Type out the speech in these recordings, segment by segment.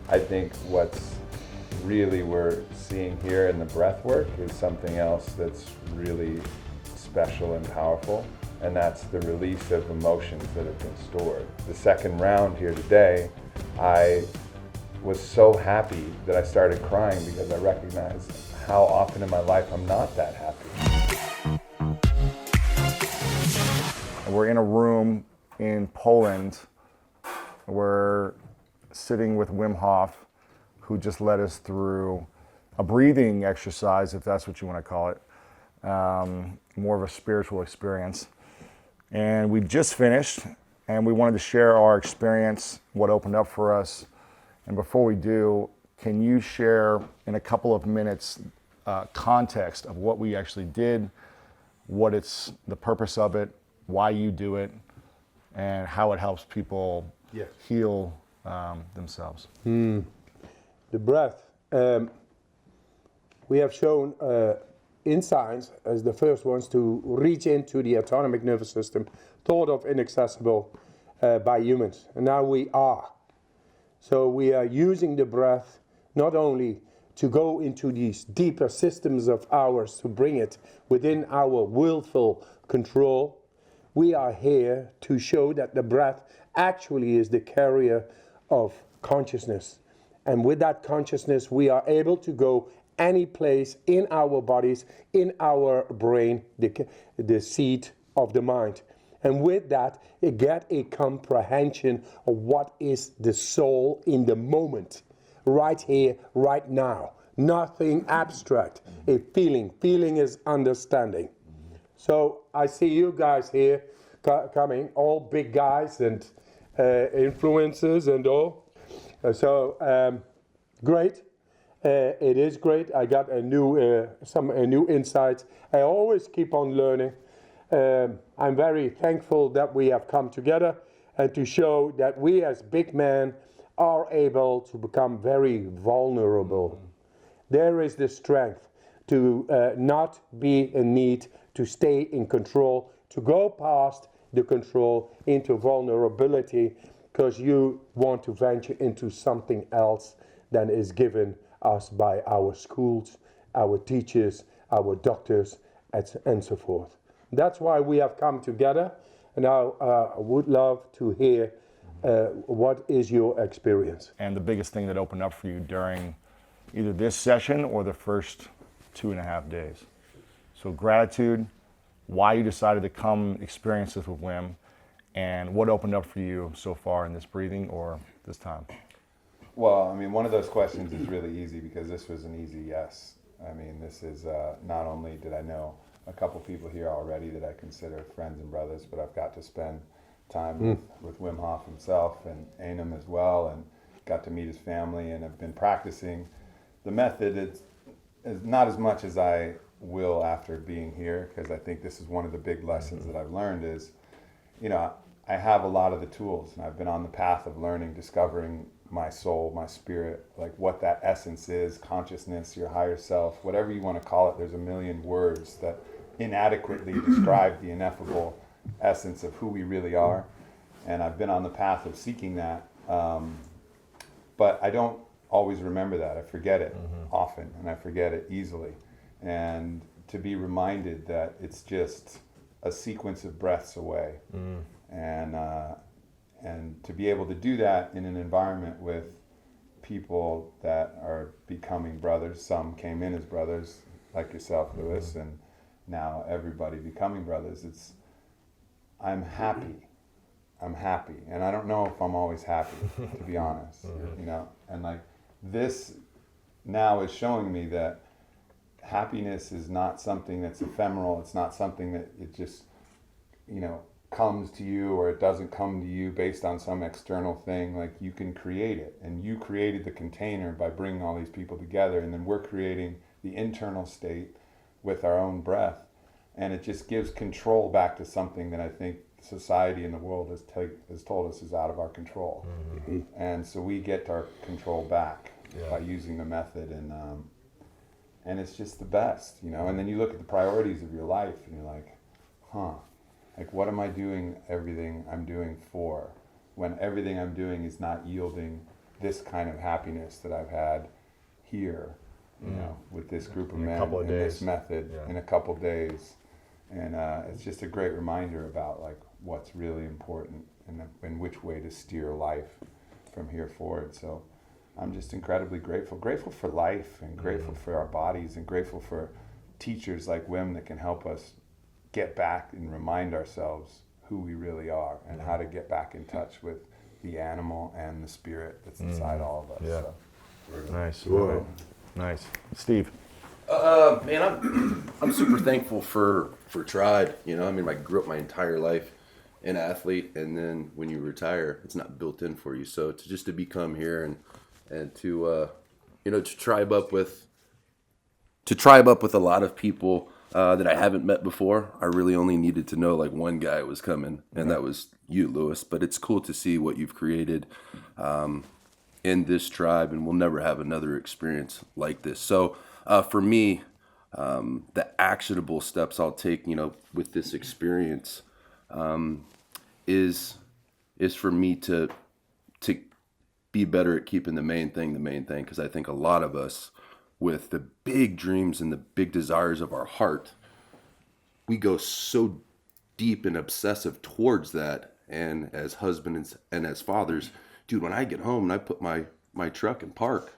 I think what's really we're seeing here in the breath work is something else that's really special and powerful, and that's the release of emotions that have been stored. The second round here today, I was so happy that I started crying because I recognized how often in my life I'm not that happy. We're in a room in Poland. We're sitting with Wim Hof, who just led us through a breathing exercise, if that's what you want to call it, more of a spiritual experience. And we just finished, and we wanted to share our experience, what opened up for us. And before we do, can you share in a couple of minutes context of what we actually did, what it's the purpose of it, why you do it, and how it helps people heal themselves? The breath. We have shown in science as the first ones to reach into the autonomic nervous system, thought of inaccessible by humans. And now we are. So we are using the breath not only to go into these deeper systems of ours to bring it within our willful control. We are here to show that the breath actually is the carrier of consciousness. And with that consciousness, we are able to go any place in our bodies, in our brain, the seat of the mind. And with that, you get a comprehension of what is the soul in the moment, right here, right now. Nothing abstract, a feeling. Feeling is understanding. So I see you guys here coming, all big guys and influencers and all. Great. It is great. I got a new insights. I always keep on learning. I'm very thankful that we have come together and to show that we as big men are able to become very vulnerable. There is the strength to not be in need, to stay in control, to go past the control into vulnerability, because you want to venture into something else than is given us by our schools, our teachers, our doctors, and so forth. That's why we have come together, and I would love to hear what is your experience. And the biggest thing that opened up for you during either this session or the first 2.5 days. So gratitude, why you decided to come experience this with Wim, and what opened up for you so far in this breathing or this time? Well, I mean, one of those questions is really easy because this was an easy yes. I mean, this is not only did I know a couple people here already that I consider friends and brothers, but I've got to spend time with Wim Hof himself and Einem as well, and got to meet his family, and have been practicing the method. It's not as much as I will after being here, because I think this is one of the big lessons that I've learned is, you know, I have a lot of the tools, and I've been on the path of learning, discovering my soul, my spirit, like what that essence is, consciousness, your higher self, whatever you want to call it. There's a million words that inadequately describe the ineffable essence of who we really are. And I've been on the path of seeking that. But I don't always remember that. I forget it often, and I forget it easily. And to be reminded that it's just a sequence of breaths away. And to be able to do that in an environment with people that are becoming brothers. Some came in as brothers, like yourself, Lewis, and now everybody becoming brothers. I'm happy. I'm happy. And I don't know if I'm always happy, to be honest, you know? And like this now is showing me that happiness is not something that's ephemeral. It's not something that it just, you know, comes to you, or it doesn't come to you based on some external thing. Like, you can create it, and you created the container by bringing all these people together, and then we're creating the internal state with our own breath, and it just gives control back to something that I think society and the world has told us is out of our control. And so we get our control back by using the method, and it's just the best, you know. And then you look at the priorities of your life, and you're like, like, what am I doing everything I'm doing for, when everything I'm doing is not yielding this kind of happiness that I've had here, you know, with this group of In a men couple of in this days. method Yeah. in a couple days. And it's just a great reminder about like what's really important and which way to steer life from here forward. So I'm just incredibly grateful for life and grateful for our bodies and grateful for teachers like Wim that can help us get back and remind ourselves who we really are and how to get back in touch with the animal and the spirit that's inside all of us. Yeah. So, Nice. Cool. Nice. Steve. Man, I'm super thankful for Tribe. You know, I mean, I grew up my entire life an athlete, and then when you retire, it's not built in for you. So to become here and to you know, to tribe up with a lot of people that I haven't met before. I really only needed to know like one guy was coming, and that was you, Lewis. But it's cool to see what you've created in this tribe, and we'll never have another experience like this. So for me, the actionable steps I'll take, you know, with this experience is for me to be better at keeping the main thing, because I think a lot of us, with the big dreams and the big desires of our heart, we go so deep and obsessive towards that. And as husbands and as fathers, dude, when I get home and I put my truck in park,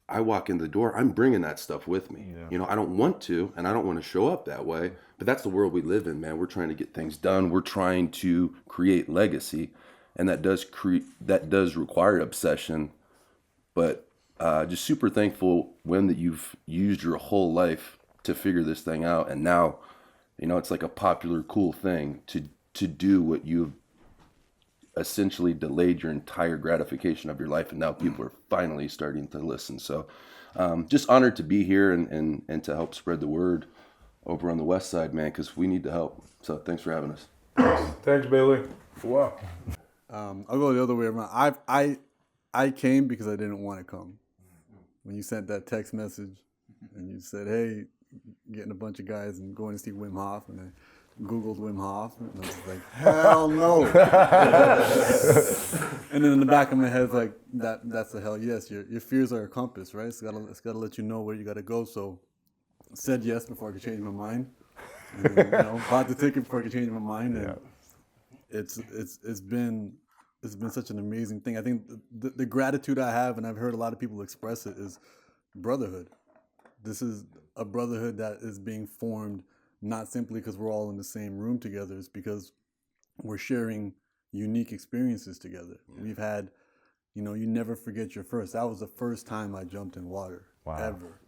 I walk in the door, I'm bringing that stuff with me. Yeah. You know, I don't want to, and I don't want to show up that way, but that's the world we live in, man. We're trying to get things done. We're trying to create legacy, and that does require obsession. But just super thankful, Wim, that you've used your whole life to figure this thing out, and now, you know, it's like a popular, cool thing to do what you've essentially delayed your entire gratification of your life, and now people are finally starting to listen. So just honored to be here and to help spread the word over on the west side, man, because we need the help. So thanks for having us. Thanks, Billy. Wow. I'll go the other way around. I came because I didn't want to come. When you sent that text message and you said, hey, getting a bunch of guys and going to see Wim Hof, and I Googled Wim Hof, and I was like, hell no. And then in the back of my head, it's like, that's a hell yes. Your fears are a compass, right? It's gotta let you know where you gotta go. So I said yes before I could change my mind. And, you know, bought the ticket before I could change my mind. And it's been such an amazing thing. I think the gratitude I have, and I've heard a lot of people express it, is brotherhood. This is a brotherhood that is being formed not simply because we're all in the same room together. It's because we're sharing unique experiences together. Yeah. We've had, you know, you never forget your first. That was the first time I jumped in water, ever.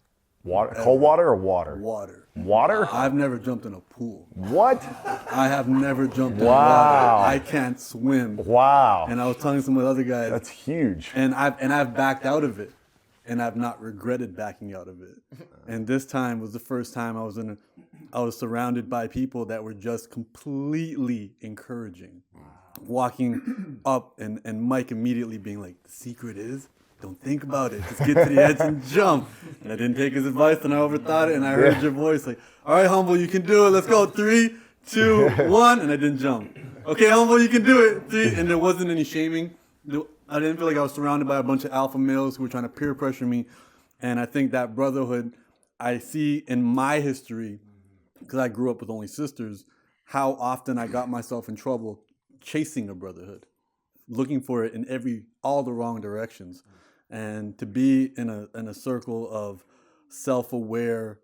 Water, ever. Cold water or water? Water. Water? I've never jumped in a pool. What? I have never jumped in water. I can't swim. Wow. And I was telling some of the other guys. That's huge. And I've backed out of it, and I've not regretted backing out of it. And this time was the first time I was surrounded by people that were just completely encouraging. Walking up and Mike immediately being like, the secret is, don't think about it. Just get to the edge and jump. And I didn't take his advice, and I overthought it, and I heard your voice like, all right, Humble, you can do it. Let's go. 3, 2, 1. And I didn't jump. Okay, Humble, you can do it. 3. And there wasn't any shaming. I didn't feel like I was surrounded by a bunch of alpha males who were trying to peer pressure me. And I think that brotherhood I see in my history, because I grew up with only sisters, how often I got myself in trouble chasing a brotherhood, looking for it in all the wrong directions. And to be in a circle of self-aware,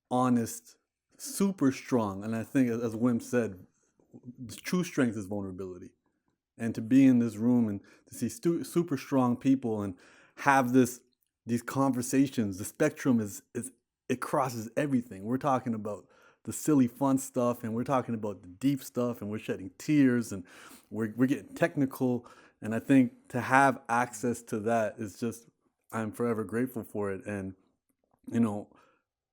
honest, super strong. And I think, as Wim said, true strength is vulnerability. And to be in this room and to see super strong people and have these conversations, the spectrum it crosses everything. We're talking about the silly fun stuff, and we're talking about the deep stuff, and we're shedding tears, and we're getting technical. And I think to have access to that is just, I'm forever grateful for it. And, you know,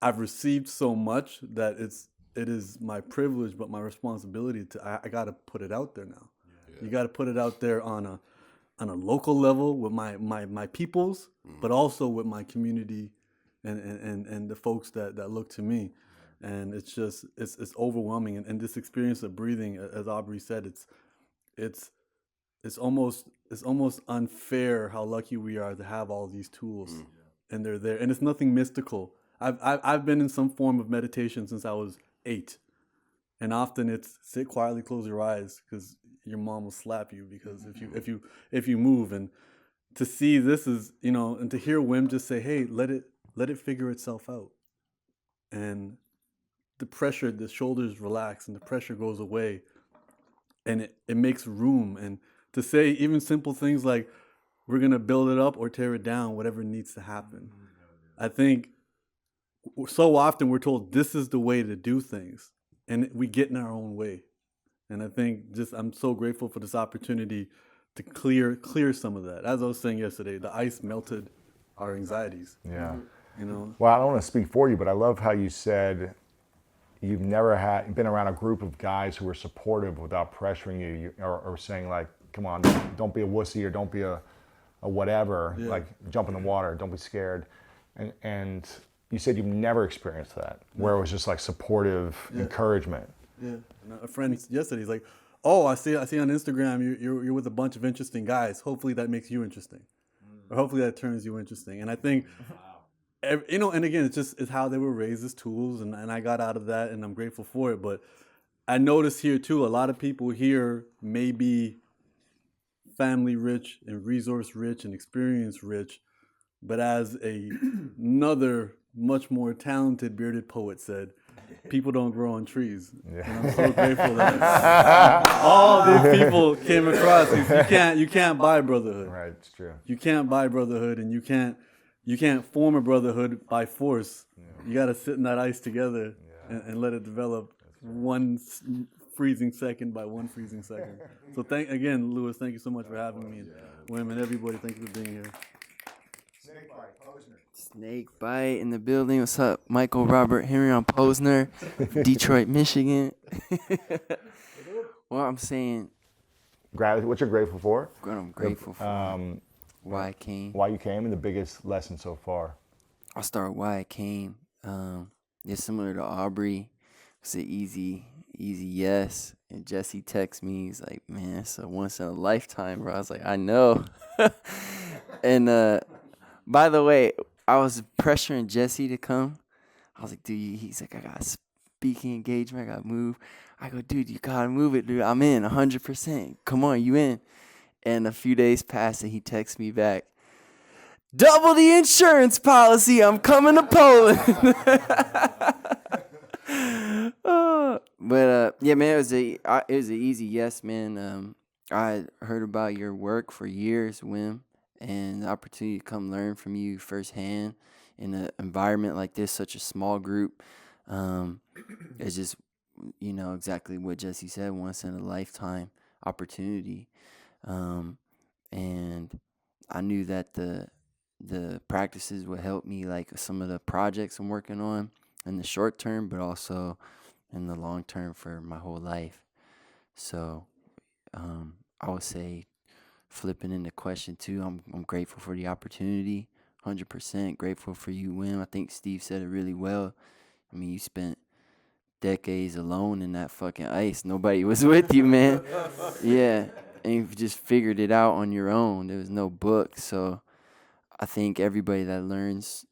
I've received so much that it is my privilege, but my responsibility I got to put it out there now. Yeah. You got to put it out there on a local level with my peoples, but also with my community and the folks that look to me. And it's just, it's overwhelming. And this experience of breathing, as Aubrey said, it's almost it's almost unfair how lucky we are to have all these tools, and they're there, and it's nothing mystical. I've been in some form of meditation since I was 8, and often it's sit quietly, close your eyes, because your mom will slap you because if you move. And to see this is, you know, and to hear Wim just say, hey, let it figure itself out, and the pressure, the shoulders relax and the pressure goes away, and it makes room. And to say even simple things like, we're going to build it up or tear it down, whatever needs to happen. I think so often we're told this is the way to do things, and we get in our own way. And I think just I'm so grateful for this opportunity to clear some of that. As I was saying yesterday, the ice melted our anxieties. Yeah. You know. Well, I don't want to speak for you, but I love how you said you've never been around a group of guys who were supportive without pressuring you, or saying like, come on, don't be a wussy, or don't be a whatever, like jump in the water, don't be scared. And you said you've never experienced that, where it was just like supportive encouragement. Yeah. And a friend yesterday, he's like, oh, I see on Instagram you're with a bunch of interesting guys. Hopefully that makes you interesting. Or hopefully that turns you interesting. And I think, you know, and again, it's how they were raised as tools, and I got out of that, and I'm grateful for it. But I noticed here too, a lot of people here may be family rich and resource rich and experience rich, but as another much more talented bearded poet said, people don't grow on trees. Yeah. And I'm so grateful that all these people came across. You can't buy brotherhood. Right, it's true. You can't buy brotherhood, and you can't form a brotherhood by force. You got to sit in that ice together and let it develop one freezing second by one freezing second. So again, Louis, thank you so much for having me, and Wim and everybody, thank you for being here. Snake Bite in the building. What's up? Michael Robert Henry on Posner, Detroit, Michigan. Well, I'm saying, What you're grateful for, what I'm grateful for, why I came. why you came, and the biggest lesson so far. I'll start why I came. It's similar to Aubrey. It's an easy yes. And Jesse texts me. He's like, man, it's a once in a lifetime, bro. I was like, I know. And by the way, I was pressuring Jesse to come. I was like, dude, he's like, I got a speaking engagement. I got to move. I go, dude, you got to move it, dude. I'm in 100%. Come on, you in. And a few days passed, and he texts me back, double the insurance policy. I'm coming to Poland. But yeah, man, it was an easy yes, man. I heard about your work for years, Wim, and the opportunity to come learn from you firsthand in an environment like this, such a small group, it's just, you know, exactly what Jesse said, once in a lifetime opportunity. And I knew that the practices would help me, like some of the projects I'm working on in the short term, but also in the long term for my whole life. So I would say, flipping into question 2, I'm grateful for the opportunity, 100% grateful for you, Wim. I think Steve said it really well. I mean, you spent decades alone in that fucking ice. Nobody was with you, man. Yeah, and you just figured it out on your own. There was no book. So I think everybody that learns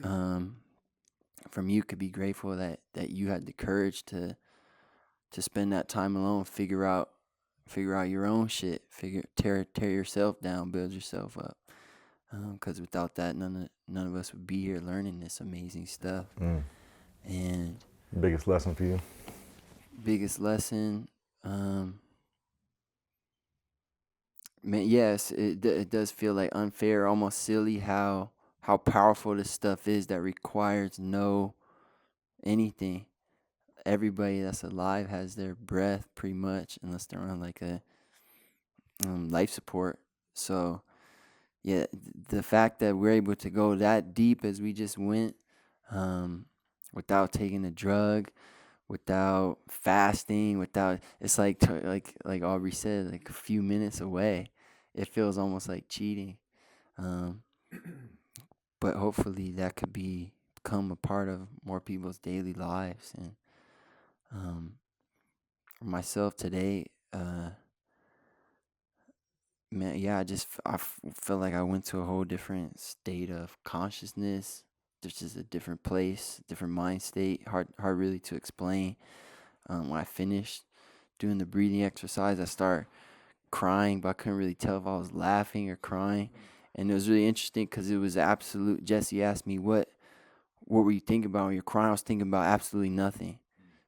from you could be grateful that you had the courage to spend that time alone, figure out your own shit, tear yourself down, build yourself up. Because without that, none of us would be here learning this amazing stuff. And Biggest lesson for you? Biggest lesson, man, yes, it does feel like unfair, almost silly how powerful this stuff is that requires no anything. Everybody that's alive has their breath pretty much, unless they're on like a life support. So yeah, the fact that we're able to go that deep as we just went, without taking a drug, without fasting, it's like Aubrey said, like a few minutes away. It feels almost like cheating. But hopefully that could become a part of more people's daily lives. And for myself today, man, yeah, I feel like I went to a whole different state of consciousness. There's just a different place, different mind state. Hard really to explain. When I finished doing the breathing exercise, I started crying, but I couldn't really tell if I was laughing or crying. And it was really interesting because it was absolute. Jesse asked me, what were you thinking about when you're crying? I was thinking about absolutely nothing.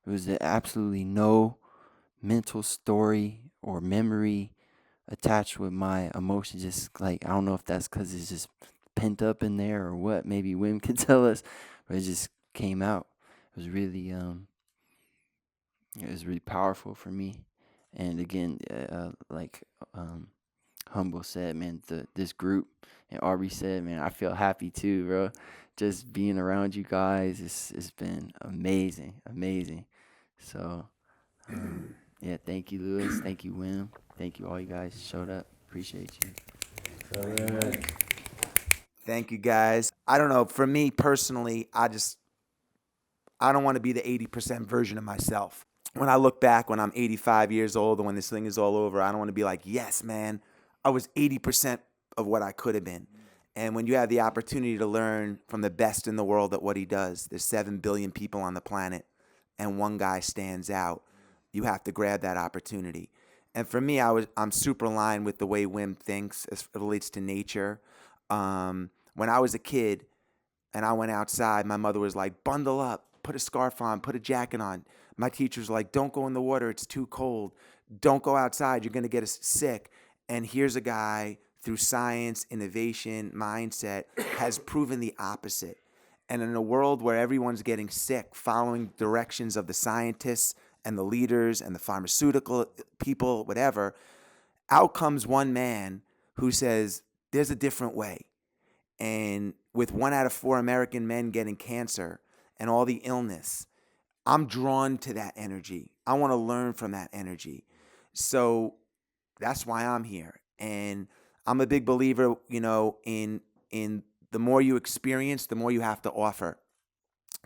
It was absolutely no mental story or memory attached with my emotions. Just like, I don't know if that's because it's just pent up in there or what. Maybe Wim could tell us, but it just came out. It was really powerful for me. And again, Humble said, man, this group, and Aubrey said, man, I feel happy too, bro. Just being around you guys, it's been amazing. So, yeah, thank you, Lewis. Thank you, Wim. Thank you, all you guys showed up. Appreciate you. Thank you, guys. I don't know. For me personally, I don't want to be the 80% version of myself. When I look back, when I'm 85 years old, and when this thing is all over, I don't want to be like, yes, man, I was 80% of what I could have been. And when you have the opportunity to learn from the best in the world at what he does, there's 7 billion people on the planet, and one guy stands out, you have to grab that opportunity. And for me, I'm super aligned with the way Wim thinks as it relates to nature. When I was a kid and I went outside, my mother was like, bundle up, put a scarf on, put a jacket on. My teachers were like, don't go in the water, it's too cold. Don't go outside, you're gonna get sick. And here's a guy, through science, innovation, mindset, has proven the opposite. And in a world where everyone's getting sick, following directions of the scientists and the leaders and the pharmaceutical people, whatever, out comes one man who says, there's a different way. And with 1 out of 4 American men getting cancer and all the illness, I'm drawn to that energy. I want to learn from that energy. So that's why I'm here. And I'm a big believer, in the more you experience, the more you have to offer.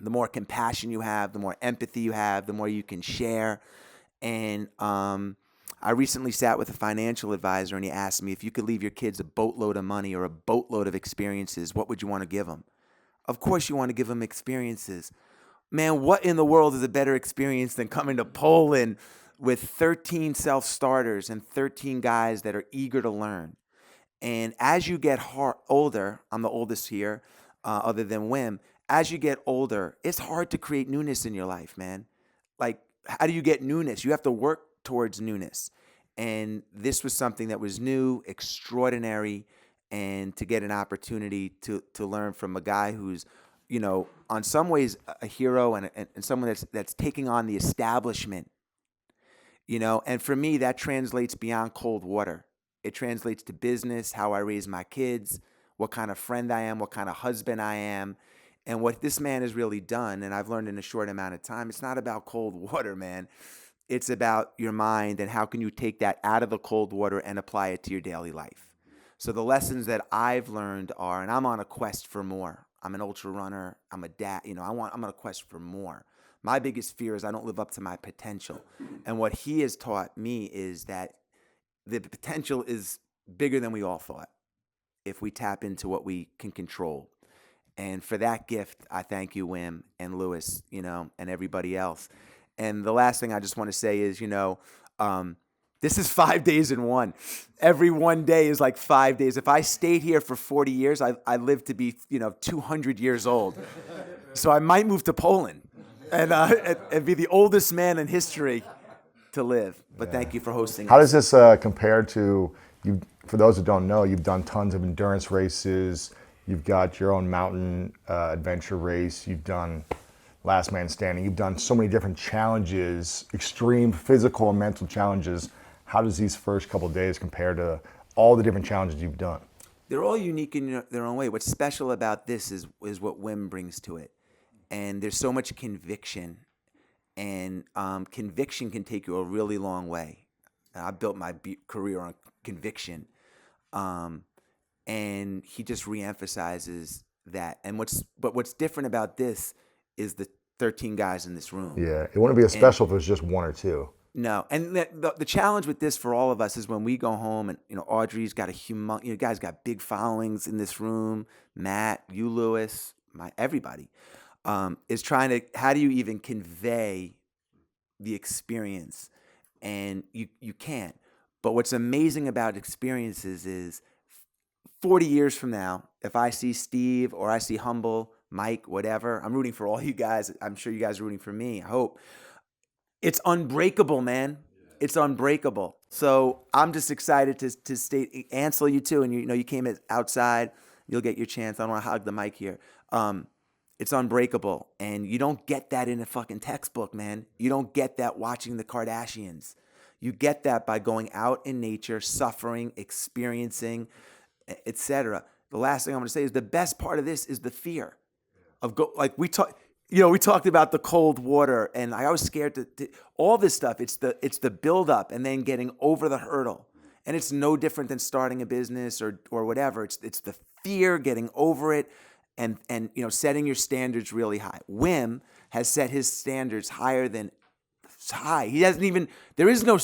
The more compassion you have, the more empathy you have, the more you can share. And I recently sat with a financial advisor, and he asked me, if you could leave your kids a boatload of money or a boatload of experiences, what would you want to give them? Of course you want to give them experiences. Man, what in the world is a better experience than coming to Poland with 13 self-starters and 13 guys that are eager to learn? And as you get older, I'm the oldest here, other than Wim, as you get older, it's hard to create newness in your life, man. Like, how do you get newness? You have to work towards newness. And this was something that was new, extraordinary, and to get an opportunity to learn from a guy who's, on some ways a hero and someone that's taking on the establishment, and for me, that translates beyond cold water. It translates to business, how I raise my kids, what kind of friend I am, what kind of husband I am. And what this man has really done, and I've learned in a short amount of time, it's not about cold water, man. It's about your mind and how can you take that out of the cold water and apply it to your daily life. So the lessons that I've learned are, and I'm on a quest for more. I'm an ultra runner. I'm a dad. I'm on a quest for more. My biggest fear is I don't live up to my potential. And what he has taught me is that the potential is bigger than we all thought if we tap into what we can control. And for that gift, I thank you, Wim and Lewis, and everybody else. And the last thing I just want to say is, this is 5 days in one. Every one day is like 5 days. If I stayed here for 40 years, I lived to be, 200 years old. So I might move to Poland and be the oldest man in history to live. But thank you for hosting us. How does this compare to, you? For those who don't know, you've done tons of endurance races. You've got your own mountain adventure race. You've done Last Man Standing. You've done so many different challenges, extreme physical and mental challenges. How does these first couple of days compare to all the different challenges you've done? They're all unique in their own way. What's special about this is what Wim brings to it. And there's so much conviction. And conviction can take you a really long way. I built my career on conviction. And he just reemphasizes that. And what's different about this is the 13 guys in this room. Yeah, it wouldn't be as special if it was just 1 or 2. No, and the challenge with this for all of us is when we go home, and Audrey's got you guys got big followings in this room. Matt, you, Lewis, everybody is trying to. How do you even convey the experience? And you can't. But what's amazing about experiences is 40 years from now, if I see Steve or I see Humble, Mike, whatever, I'm rooting for all you guys. I'm sure you guys are rooting for me. I hope. It's unbreakable, man. It's unbreakable. So I'm just excited to state, Ansel, you too, and you came outside. You'll get your chance. I don't want to hog the mic here. It's unbreakable, and you don't get that in a fucking textbook, man. You don't get that watching the Kardashians. You get that by going out in nature, suffering, experiencing, etc. The last thing I'm going to say is the best part of this is the fear of we talked about the cold water, and I was scared to all this stuff. It's the build up and then getting over the hurdle, and it's no different than starting a business or whatever. It's the fear, getting over it, and setting your standards really high. Wim has set his standards higher than high. He hasn't even. There is no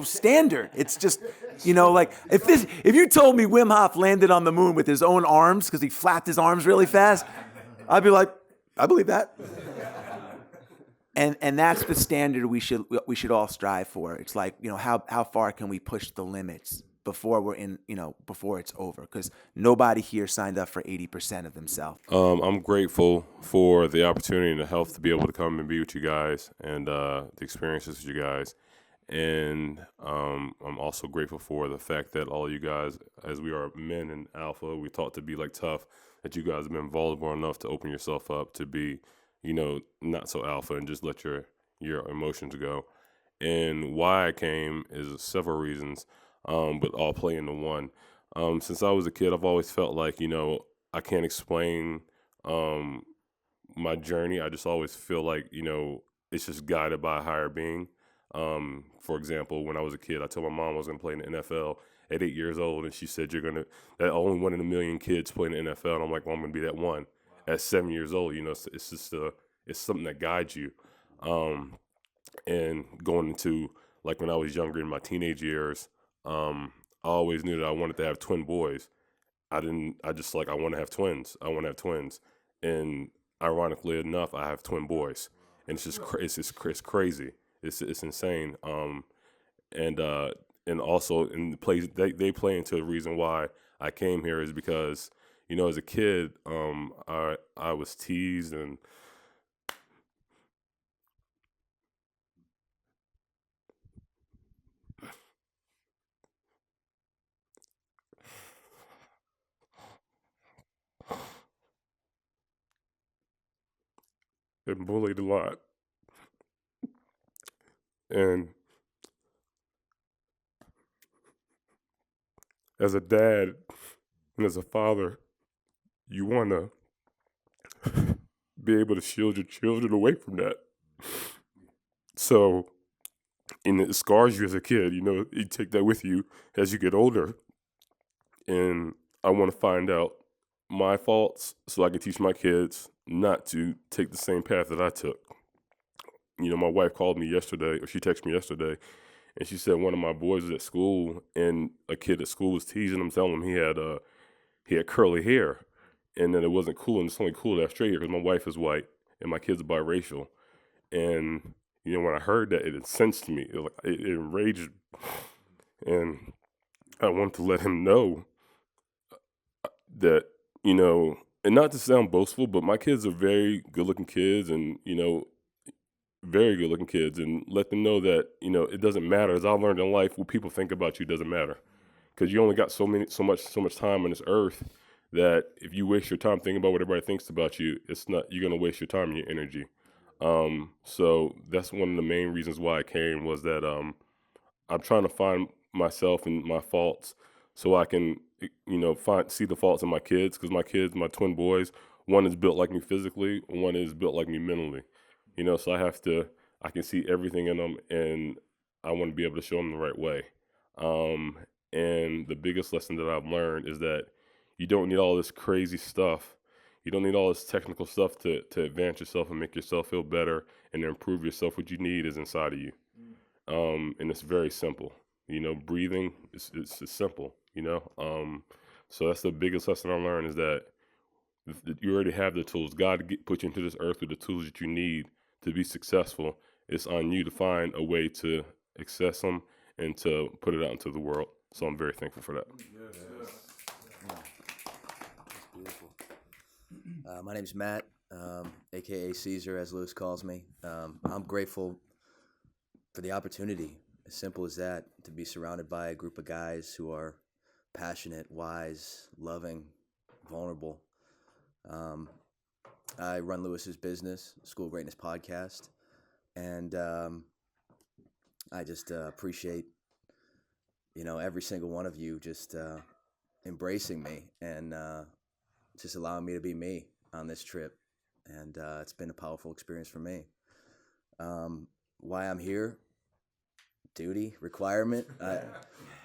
standard. It's just if you told me Wim Hof landed on the moon with his own arms because he flapped his arms really fast, I'd be like, I believe that. And that's the standard we should all strive for. It's like, how far can we push the limits before we're in, before it's over? Because nobody here signed up for 80% of themselves. I'm grateful for the opportunity and the health to be able to come and be with you guys and the experiences with you guys. And I'm also grateful for the fact that all you guys, as we are men in alpha, we taught to be tough, that you guys have been vulnerable enough to open yourself up to be, not so alpha and just let your emotions go. And why I came is several reasons, but all play into one. Since I was a kid, I've always felt like, I can't explain my journey. I just always feel like, it's just guided by a higher being. For example, when I was a kid, I told my mom I was going to play in the NFL at 8 years old, and she said, that only 1 in a million kids play in the NFL. And I'm like, well, I'm going to be that one. Wow. At 7 years old, it's just it's something that guides you. And going into, when I was younger in my teenage years, I always knew that I wanted to have twin boys. I want to have twins. I want to have twins. And ironically enough, I have twin boys. And it's just it's crazy. It's insane. And also in the place they play into the reason why I came here is because, as a kid, I was teased and bullied a lot. And as a dad and as a father, you want to be able to shield your children away from that. So, and it scars you as a kid, you take that with you as you get older. And I want to find out my faults so I can teach my kids not to take the same path that I took. My wife called me yesterday, or she texted me yesterday, and she said one of my boys was at school, and a kid at school was teasing him, telling him he had curly hair, and that it wasn't cool, and it's only cool to have straight hair because my wife is white and my kids are biracial. And when I heard that, it incensed me. It enraged, and I wanted to let him know that and not to sound boastful, but my kids are very good-looking kids, and very good-looking kids, and let them know that it doesn't matter. As I learned in life, what people think about you doesn't matter, because you only got so much time on this earth that if you waste your time thinking about what everybody thinks about you, you're gonna waste your time and your energy. So that's one of the main reasons why I came, was that I'm trying to find myself and my faults so I can see the faults in my kids, because my twin boys, one is built like me physically, one is built like me mentally. So I can see everything in them, and I want to be able to show them the right way. And the biggest lesson that I've learned is that you don't need all this crazy stuff. You don't need all this technical stuff to advance yourself and make yourself feel better and improve yourself. What you need is inside of you. and it's very simple. You know, breathing it's simple. You know, so that's the biggest lesson I learned is that you already have the tools. God put you into this earth with the tools that you need to be successful. It's on you to find a way to access them and to put it out into the world. So I'm very thankful for that. Beautiful. My name's Matt, aka Caesar, as Lewis calls me. I'm grateful for the opportunity, as simple as that, to be surrounded by a group of guys who are passionate, wise, loving, vulnerable. I run Lewis's business, School of Greatness podcast, and I just appreciate, you know, every single one of you just embracing me and just allowing me to be me on this trip. And it's been a powerful experience for me. Why I'm here? Duty, requirement.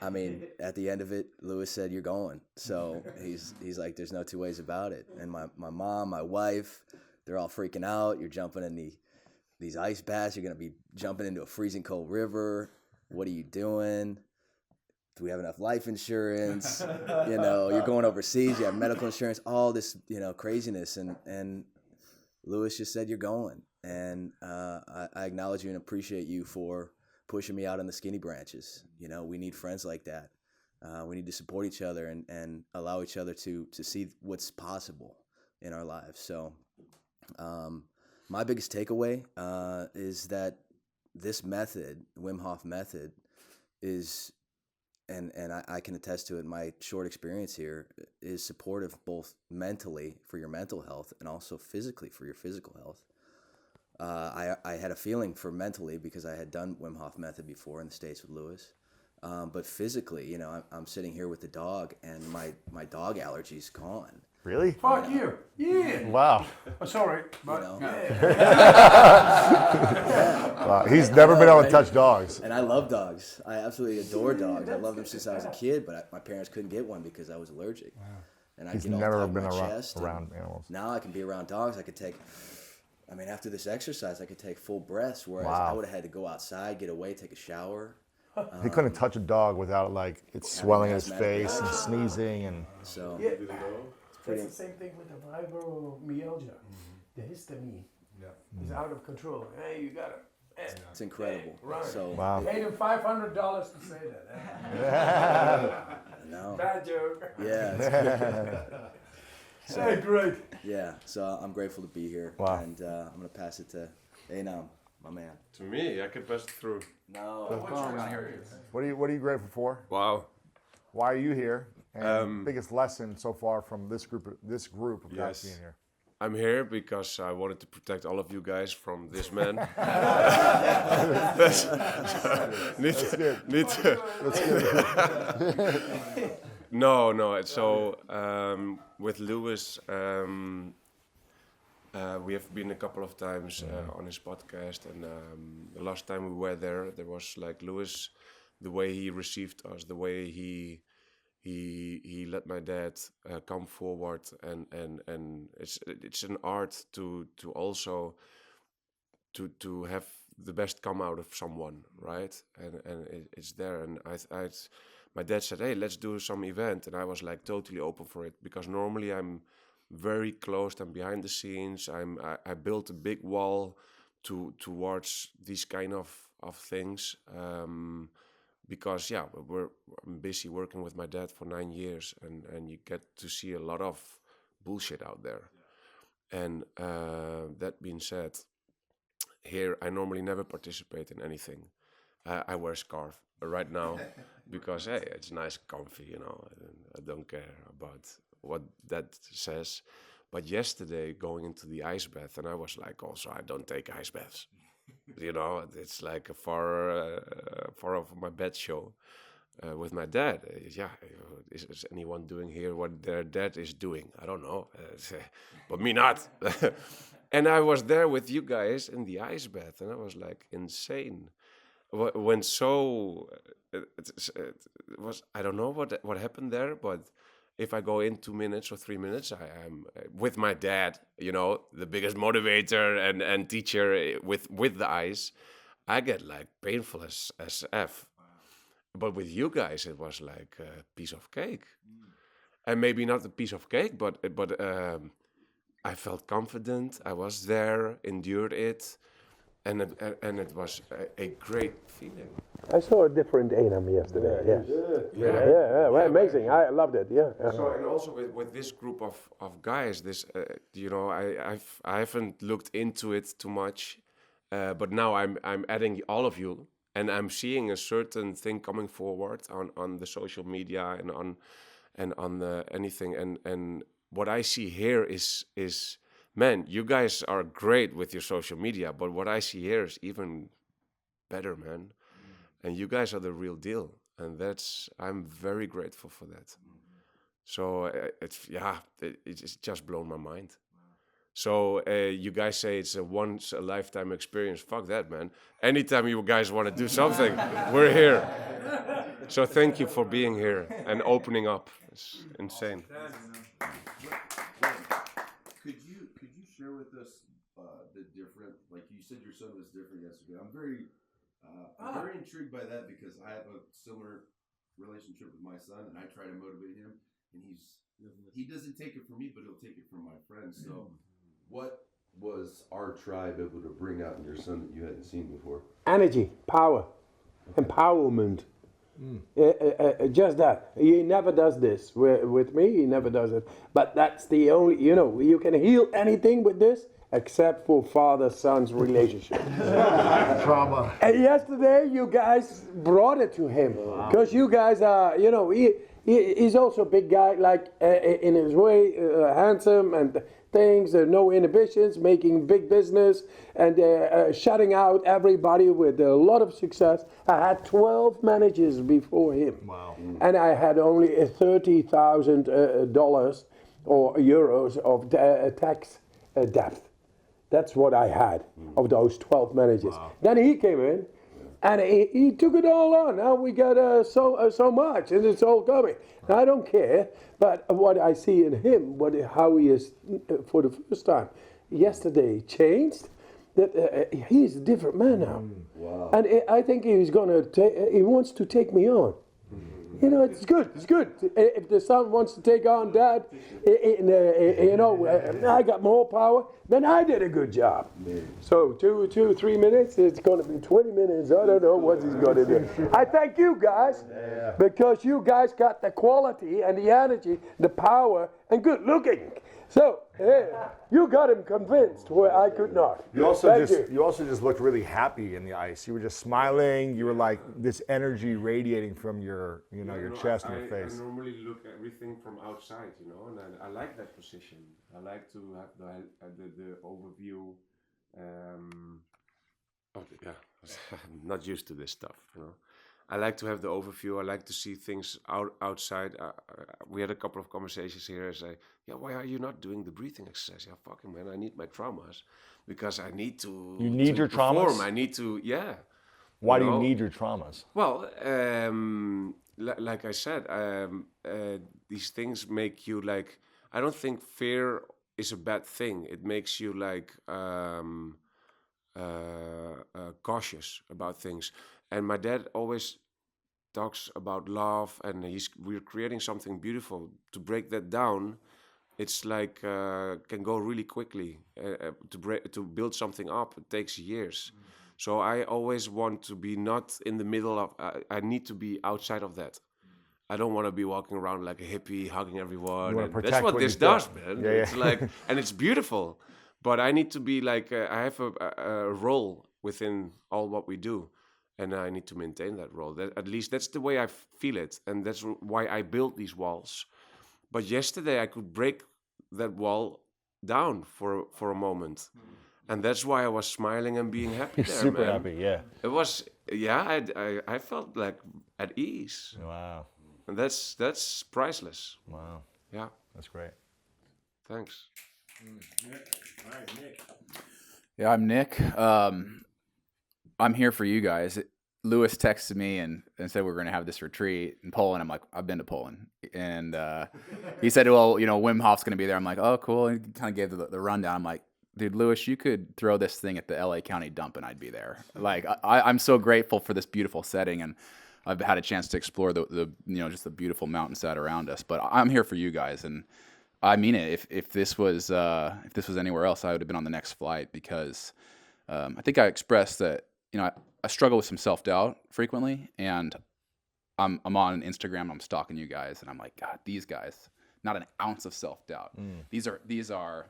I mean, at the end of it, Lewis said, "You're going." So he's like, there's no two ways about it. And my mom, my wife, they're all freaking out. You're jumping in these ice baths. You're going to be jumping into a freezing cold river. What are you doing? Do we have enough life insurance? You know, you're going overseas. You have medical insurance, all this, you know, craziness. And Lewis just said, "You're going." And I acknowledge you and appreciate you for pushing me out on the skinny branches. You know, we need friends like that. We need to support each other and allow each other to see what's possible in our lives. So my biggest takeaway is that this method, Wim Hof Method, is, and I can attest to it in my short experience here, is supportive both mentally for your mental health and also physically for your physical health. I had a feeling for mentally because I had done Wim Hof Method before in the States with Lewis. But physically, you know, I'm sitting here with the dog and my dog allergy's gone. Really? Fuck you. Yeah. Wow. Oh, sorry. But, You know? Wow. He's never been able to touch dogs. And I love dogs. I absolutely adore dogs. I loved them since I was a kid, but my parents couldn't get one because I was allergic. And I He's get all never tight in been my around, chest, and around animals. now I can be around dogs. I mean, after this exercise, I could take full breaths, whereas Wow. I would have had to go outside, get away, take a shower. He couldn't touch a dog without like it swelling in his asthmatic face and sneezing and. So yeah. pretty- That's the same thing with the fibromyalgia. The histamine is out of control. Hey, you got it. it's incredible. Right. So Wow. Paid him $500 to say that. no, Bad joke. yeah, it's- Hey, great. yeah. So I'm grateful to be here, Wow. and I'm gonna pass it to Anam, my man. To me, I can pass it through. No, What are you grateful for? Wow. Why are you here? And biggest lesson so far from this group of guys Yes. being here. I'm here because I wanted to protect all of you guys from this man. That's good. No. So with Lewis, we have been a couple of times on his podcast, and the last time we were there was like Lewis, the way he received us, the way he let my dad come forward, and it's an art to also to have the best come out of someone, right? And it's there, and my dad said, "Hey, let's do some event," and I was like totally open for it, because normally I'm very closed. I'm behind the scenes. I built a big wall towards these kind of things, because I'm busy working with my dad for 9 years, and you get to see a lot of bullshit out there. And that being said, here I normally never participate in anything. I wear a scarf right now because hey, it's nice, comfy, you know. I don't care about what that says. But yesterday, going into the ice bath, and I was like, also, I don't take ice baths. You know, it's like a far off my bed show with my dad. Is anyone doing here what their dad is doing? I don't know, but me not. And I was there with you guys in the ice bath, and I was like insane. When it was, I don't know what happened there, but if I go in 2 minutes or 3 minutes, I am with my dad, you know, the biggest motivator and teacher with the ice. I get like painful as F. But with you guys, it was like a piece of cake. And maybe not a piece of cake, but I felt confident. I was there, endured it, and it was a great feeling. I saw a different Enam yesterday. Yes. Yeah. Well, amazing. I loved it. Yeah. So and also with this group of guys, this I haven't looked into it too much, but now I'm adding all of you, and I'm seeing a certain thing coming forward on the social media and on the anything, and what I see here is man, you guys are great with your social media, but what I see here is even better, man. And you guys are the real deal, and I'm very grateful for that. So it's just blown my mind. So you guys say it's a once a lifetime experience. Fuck that, man. Anytime you guys want to do something, we're here. So thank you for being here and opening up. It's insane. Could you share with us the different? Like you said, your son was different yesterday. I'm very intrigued by that because I have a similar relationship with my son, and I try to motivate him, and he doesn't take it from me, but he'll take it from my friends. So, what was our tribe able to bring out in your son that you hadn't seen before? Energy, power, empowerment. Just that. He never does this with me. He never does it. But that's the only. You can heal anything with this. Except for father-son's relationship. Trauma. And yesterday, you guys brought it to him. Because you guys are, he's also a big guy, like in his way, handsome and things, no inhibitions, making big business and shutting out everybody with a lot of success. I had 12 managers before him. Wow. And I had only $30,000 or euros of tax debt. That's what I had of those 12 managers. Wow. Then he came in, and he took it all on. Now we got so much, and it's all coming. Now, I don't care, but what I see in him, how he is for the first time, yesterday changed. That he's a different man now. Wow. And I think he wants to take me on. It's good. It's good. If the son wants to take on dad, I got more power, then I did a good job. So 3 minutes, it's going to be 20 minutes. I don't know what he's going to do. I thank you guys because you guys got the quality and the energy, the power, and good looking. So you got him convinced where I could not. You also just looked really happy in the ice. You were just smiling. You were like this energy radiating from your chest and your face. I normally look at everything from outside, and I like that position. I like to have the overview. I'm not used to this stuff, I like to have the overview. I like to see things outside. We had a couple of conversations here. I say, why are you not doing the breathing exercise? Yeah, fucking man, I need my traumas because I need to. You need your perform. traumas? I need to, Why do you need your traumas? Well, like I said, these things make you like. I don't think fear is a bad thing. It makes you like cautious about things. And my dad always talks about love, and we're creating something beautiful. To break that down, it's like can go really quickly. To build something up, it takes years. So I always want to be not in the middle of. I need to be outside of that. I don't want to be walking around like a hippie, hugging everyone. And that's what this does, man. Yeah, it's like, and it's beautiful. But I need to be like. I have a role within all what we do. And I need to maintain that role. At least that's the way I feel it. And that's why I built these walls. But yesterday I could break that wall down for a moment. And that's why I was smiling and being happy there, super man. happy, yeah. It was, I felt like at ease. Wow. And that's priceless. Wow. Yeah. That's great. Thanks. All right, Nick. Yeah, I'm Nick. I'm here for you guys. Lewis texted me and said we're going to have this retreat in Poland. I'm like, I've been to Poland. And he said, well, Wim Hof's going to be there. I'm like, oh, cool. And he kind of gave the rundown. I'm like, dude, Lewis, you could throw this thing at the LA County dump and I'd be there. Like, I'm so grateful for this beautiful setting, and I've had a chance to explore the just the beautiful mountainside around us. But I'm here for you guys, and I mean it. If this was anywhere else, I would have been on the next flight, because I think I expressed that, I struggle with some self-doubt frequently, and I'm on Instagram, I'm stalking you guys, and I'm like, God, these guys, not an ounce of self-doubt. These are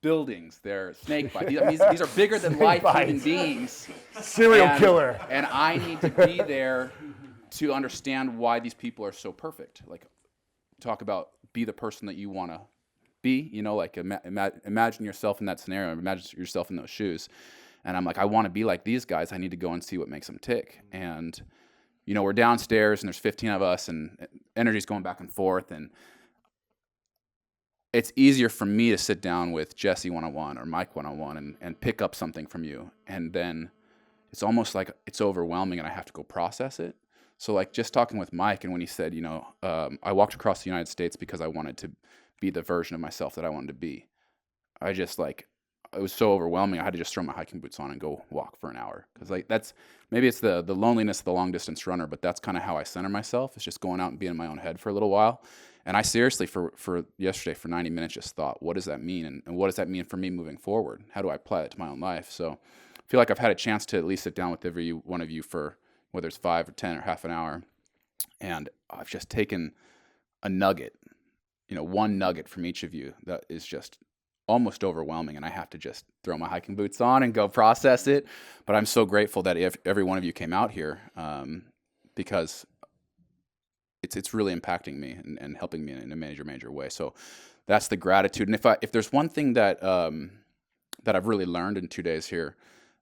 buildings. They're snake bites. These are bigger than life human beings. Serial killer. And I need to be there to understand why these people are so perfect. Like, talk about be the person that you want to be. Imagine yourself in that scenario. Imagine yourself in those shoes. And I'm like, I want to be like these guys. I need to go and see what makes them tick. And we're downstairs, and there's 15 of us, and energy's going back and forth, and it's easier for me to sit down with Jesse one-on-one or Mike one-on-one and pick up something from you. And then it's almost like it's overwhelming and I have to go process it. So like just talking with Mike, and when he said, I walked across the United States because I wanted to be the version of myself that I wanted to be. It was so overwhelming. I had to just throw my hiking boots on and go walk for an hour. Because that's maybe it's the loneliness of the long distance runner, but that's kind of how I center myself. It's just going out and being in my own head for a little while. And I seriously, for yesterday, for 90 minutes, just thought, what does that mean? And what does that mean for me moving forward? How do I apply it to my own life? So I feel like I've had a chance to at least sit down with every one of you for whether it's 5 or 10 or half an hour. And I've just taken a nugget, one nugget from each of you that is just almost overwhelming. And I have to just throw my hiking boots on and go process it. But I'm so grateful that if every one of you came out here, because it's really impacting me and helping me in a major way. So that's the gratitude. And if there's one thing that I've really learned in 2 days here,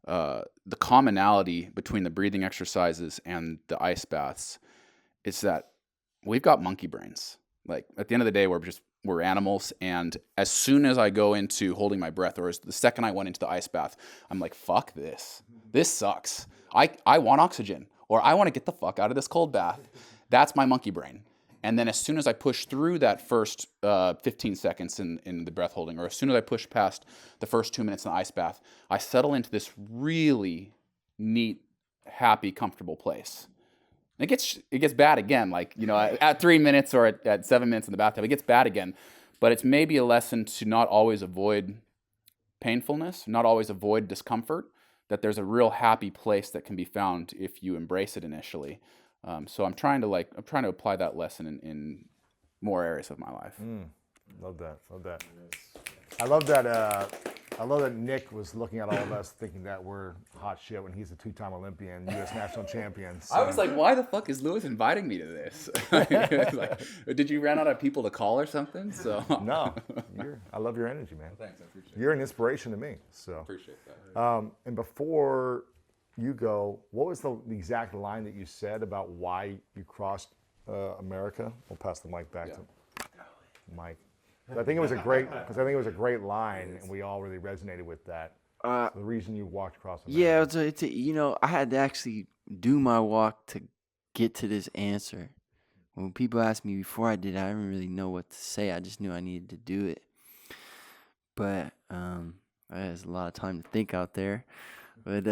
the commonality between the breathing exercises and the ice baths is that we've got monkey brains. Like at the end of the day, we're animals. And as soon as I go into holding my breath, or as the second I went into the ice bath, I'm like, fuck this. This sucks. I want oxygen, or I want to get the fuck out of this cold bath. That's my monkey brain. And then as soon as I push through that first 15 seconds in the breath holding, or as soon as I push past the first 2 minutes in the ice bath, I settle into this really neat, happy, comfortable place. And it gets bad again, at 3 minutes or at 7 minutes in the bathtub, it gets bad again. But it's maybe a lesson to not always avoid painfulness, not always avoid discomfort, that there's a real happy place that can be found if you embrace it initially. So I'm trying to apply that lesson in more areas of my life. Love that. I love that Nick was looking at all of us thinking that we're hot shit when he's a 2-time Olympian, U.S. national champion. So. I was like, why the fuck is Lewis inviting me to this? Did you run out of people to call or something? So No, I love your energy, man. Well, thanks, I appreciate it. You're an inspiration to me. So Appreciate that. And before you go, what was the exact line that you said about why you crossed America? We'll pass the mic back to Mike. I think it was a great line, and we all really resonated with that. So the reason you walked across America. Yeah, I had to actually do my walk to get to this answer. When people asked me before I did it, I didn't really know what to say. I just knew I needed to do it. But there's a lot of time to think out there. But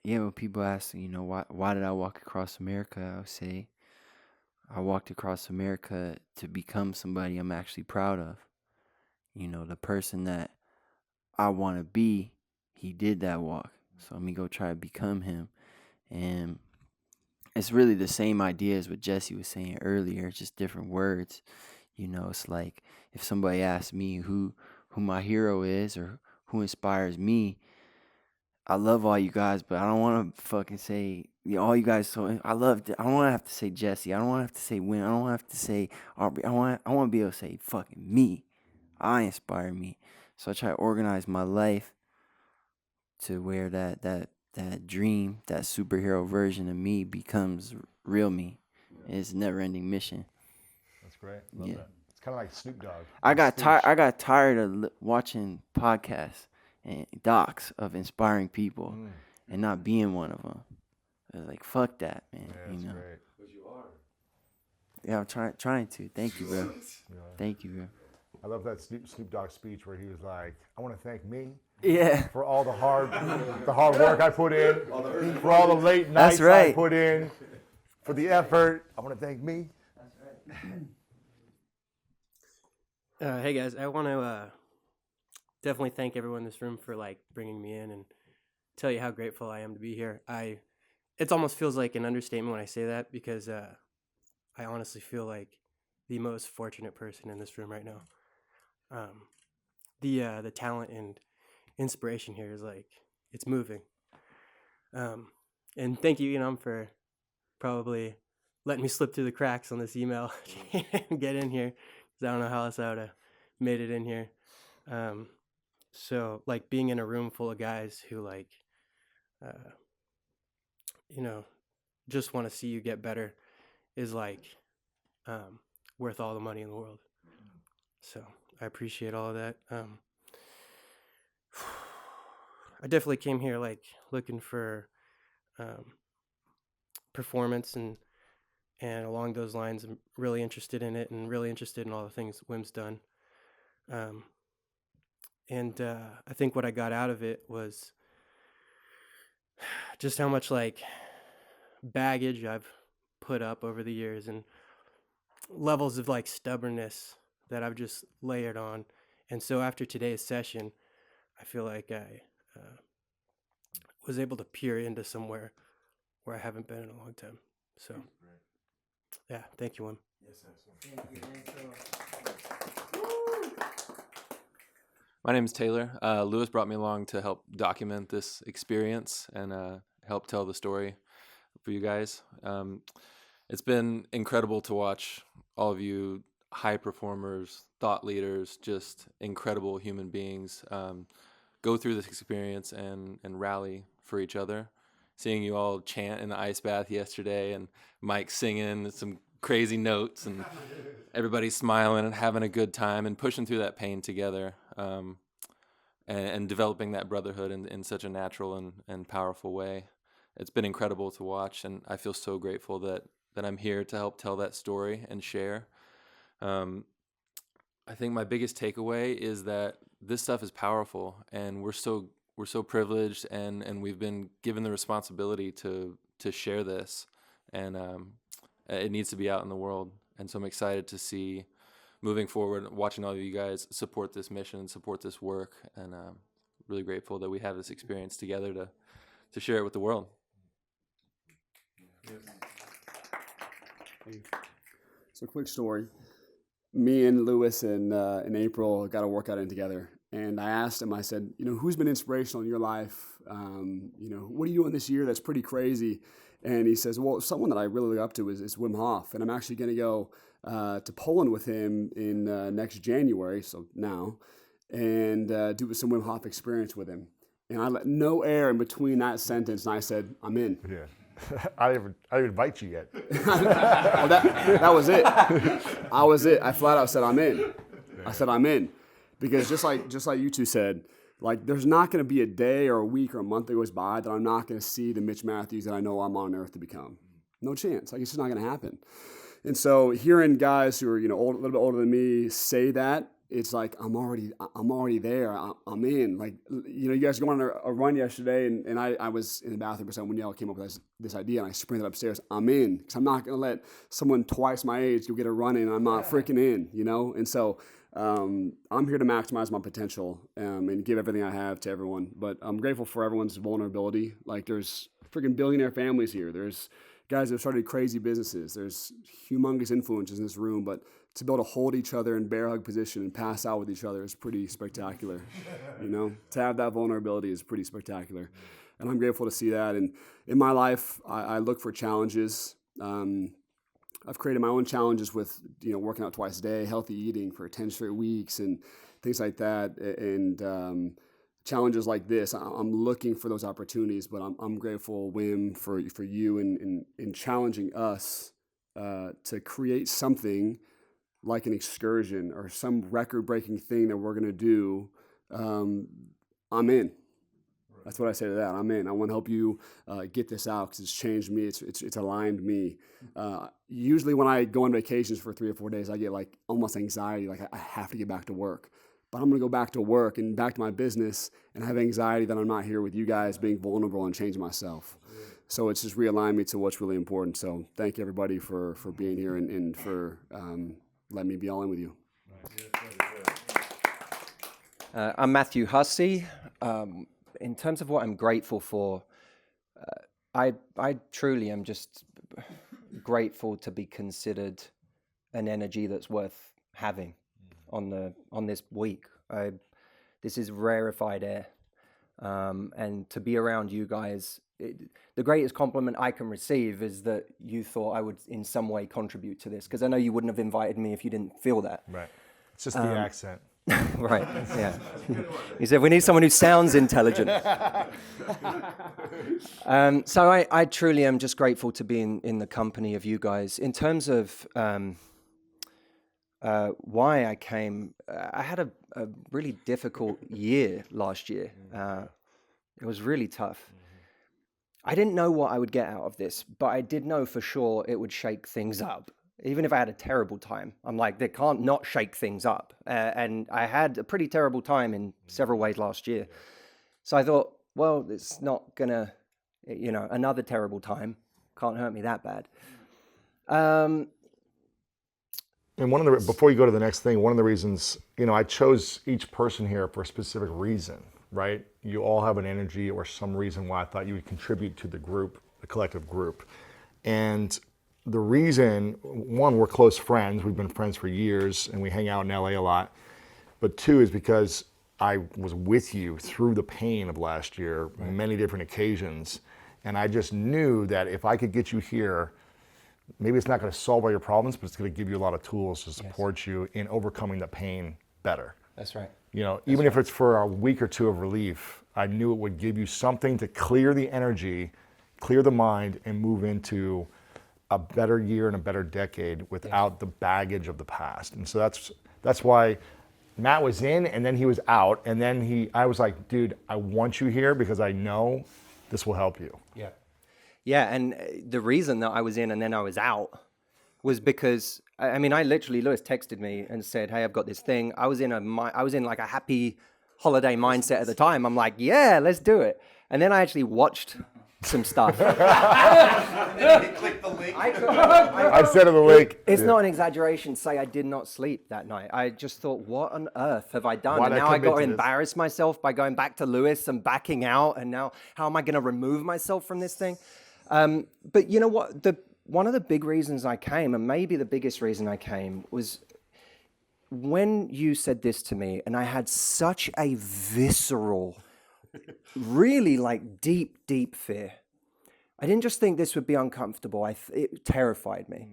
when people ask, why did I walk across America, I'll say, I walked across America to become somebody I'm actually proud of. The person that I want to be, he did that walk. So I'm going to go try to become him. And it's really the same idea as what Jesse was saying earlier, just different words. It's like if somebody asks me who my hero is or who inspires me, I love all you guys, but I don't want to fucking say all you guys. So I don't want to have to say Jesse. I don't want to have to say Wim. I don't want to have to say Aubrey. I want to be able to say fucking me. I inspire me. So I try to organize my life to where that dream, that superhero version of me becomes real me. It's a never-ending mission. That's great. Love that. It's kind of like Snoop Dogg. I got tired of watching podcasts and docs of inspiring people and not being one of them. I was like, fuck that, man. Yeah, that's great. But you are. Yeah, I'm trying to. Thank you, bro. Thank you, bro. I love that Snoop Dogg speech where he was like, I want to thank me Yeah. for all the hard work I put in, for all the late nights That's right. I put in, for the effort. I want to thank me. Hey guys, I want to definitely thank everyone in this room for like bringing me in and tell you how grateful I am to be here. It almost feels like an understatement when I say that because I honestly feel like the most fortunate person in this room right now. The talent and inspiration here is like it's moving. And thank you, Enam, for probably letting me slip through the cracks on this email and get in here. I don't know how else I would have made it in here. So like being in a room full of guys who like, just want to see you get better is like worth all the money in the world. So I appreciate all of that. I definitely came here like looking for performance and along those lines, I'm really interested in it and really interested in all the things Wim's done. I think what I got out of it was just how much like baggage I've put up over the years and levels of like stubbornness that I've just layered on. And so after today's session, I feel like I was able to peer into somewhere where I haven't been in a long time. So. Yeah, thank you, Wim. Yes, sir. Thank you. My name is Taylor. Lewis brought me along to help document this experience and help tell the story for you guys. It's been incredible to watch all of you high performers, thought leaders, just incredible human beings go through this experience and rally for each other. Seeing you all chant in the ice bath yesterday and Mike singing some crazy notes and everybody smiling and having a good time and pushing through that pain together and developing that brotherhood in such a natural and powerful way. It's been incredible to watch, and I feel so grateful that I'm here to help tell that story and share. I think my biggest takeaway is that this stuff is powerful, and we're so privileged, and we've been given the responsibility to share this, and it needs to be out in the world. And so I'm excited to see moving forward, watching all of you guys support this mission, support this work, and really grateful that we have this experience together to share it with the world. So quick story. Me and Lewis in April got a workout in together. And I asked him, I said, who's been inspirational in your life? What are you doing this year that's pretty crazy? And he says, well, someone that I really look up to is Wim Hof. And I'm actually going to go to Poland with him in next January, so now, and do some Wim Hof experience with him. And I let no air in between that sentence, and I said, I'm in. Yeah. I didn't invite you yet. Well, that was it. I was it. I flat out said, I'm in. I said, I'm in. Because just like you two said, like there's not going to be a day or a week or a month that goes by that I'm not going to see the Mitch Matthews that I know I'm on earth to become. No chance. Like it's just not going to happen. And so hearing guys who are a little bit older than me say that, it's like I'm already there. I'm in. Like you guys going on a run yesterday, and I was in the bathroom or something when y'all came up with this idea, and I sprinted upstairs. I'm in because I'm not going to let someone twice my age go get a run in. And I'm not freaking in, And so. I'm here to maximize my potential and give everything I have to everyone. But I'm grateful for everyone's vulnerability. Like there's freaking billionaire families here. There's guys that have started crazy businesses. There's humongous influences in this room. But to be able to hold each other in bear hug position and pass out with each other is pretty spectacular. To have that vulnerability is pretty spectacular. And I'm grateful to see that. And in my life, I look for challenges. I've created my own challenges with, working out twice a day, healthy eating for 10 straight weeks and things like that. And challenges like this, I'm looking for those opportunities, but I'm grateful, Wim, for you in challenging us to create something like an excursion or some record-breaking thing that we're going to do. I'm in. That's what I say to that. I'm in. I want to help you get this out because it's changed me. It's aligned me. Usually when I go on vacations for 3 or 4 days, I get like almost anxiety, like I have to get back to work. But I'm going to go back to work and back to my business and have anxiety that I'm not here with you guys, being vulnerable and changing myself. So it's just realigned me to what's really important. So thank you everybody for being here and for letting me be all in with you. I'm Matthew Hussey. In terms of what I'm grateful for, I truly am just grateful to be considered an energy that's worth having on this week. This is rarefied air, and to be around you guys, the greatest compliment I can receive is that you thought I would in some way contribute to this, because I know you wouldn't have invited me if you didn't feel that. Right. It's just the accent. Right, yeah. He said, we need someone who sounds intelligent. So I truly am just grateful to be in the company of you guys. In terms of why I came, I had a really difficult year last year. It was really tough. I didn't know what I would get out of this, but I did know for sure it would shake things up. Even if I had a terrible time, I'm like, they can't not shake things up. And I had a pretty terrible time in several ways last year. So I thought, well, it's not gonna, another terrible time can't hurt me that bad. And before you go to the next thing, one of the reasons, I chose each person here for a specific reason, right? You all have an energy or some reason why I thought you would contribute to the group, the collective group. And the reason, one, we're close friends. We've been friends for years and we hang out in LA a lot. But two is because I was with you through the pain of last year, many different occasions. And I just knew that if I could get you here, maybe it's not going to solve all your problems, but it's going to give you a lot of tools to support you in overcoming the pain better. That's right. Even if it's for a week or two of relief, I knew it would give you something to clear the energy, clear the mind, and move into a better year and a better decade without the baggage of the past. And so that's why Matt was in and then he was out. And then I was like, dude, I want you here because I know this will help you. Yeah. Yeah, and the reason that I was in and then I was out was because, I literally, Lewis texted me and said, hey, I've got this thing. I was in like a happy holiday mindset at the time. I'm like, yeah, let's do it. And then I actually watched some stuff. Click the link. I said in the link. It's not an exaggeration to say I did not sleep that night. I just thought, what on earth have I done? Why'd and I now I got to commit to embarrass myself by going back to Lewis and backing out. And now how am I going to remove myself from this thing? But you know what? One of the big reasons I came, and maybe the biggest reason I came, was when you said this to me, and I had such a visceral, really like deep, deep fear. I didn't just think this would be uncomfortable. It terrified me.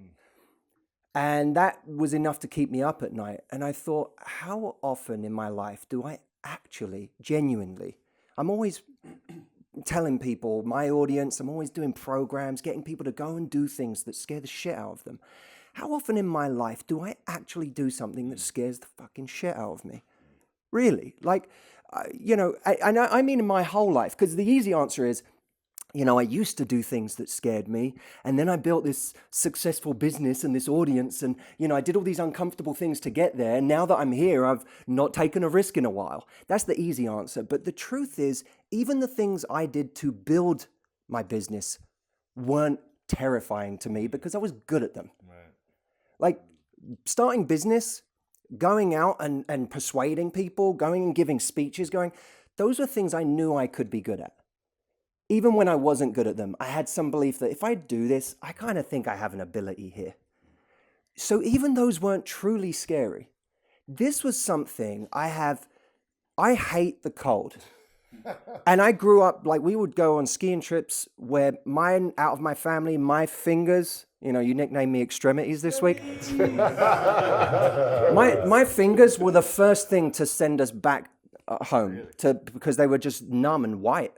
And that was enough to keep me up at night. And I thought, how often in my life do I actually, genuinely, I'm always telling people, my audience, I'm always doing programs, getting people to go and do things that scare the shit out of them. How often in my life do I actually do something that scares the fucking shit out of me? Really? Like, I mean in my whole life, because the easy answer is, I used to do things that scared me, and then I built this successful business and this audience, and, I did all these uncomfortable things to get there, and now that I'm here, I've not taken a risk in a while. That's the easy answer, but the truth is, even the things I did to build my business weren't terrifying to me because I was good at them. Right. Like, starting business, going out and persuading people, going and giving speeches, those were things I knew I could be good at. Even when I wasn't good at them, I had some belief that if I do this, I kind of think I have an ability here. So even those weren't truly scary. This was something I hate the cold. And I grew up, like, we would go on skiing trips where out of my family, my fingers, you nicknamed me Extremities this week. my fingers were the first thing to send us back home because they were just numb and white.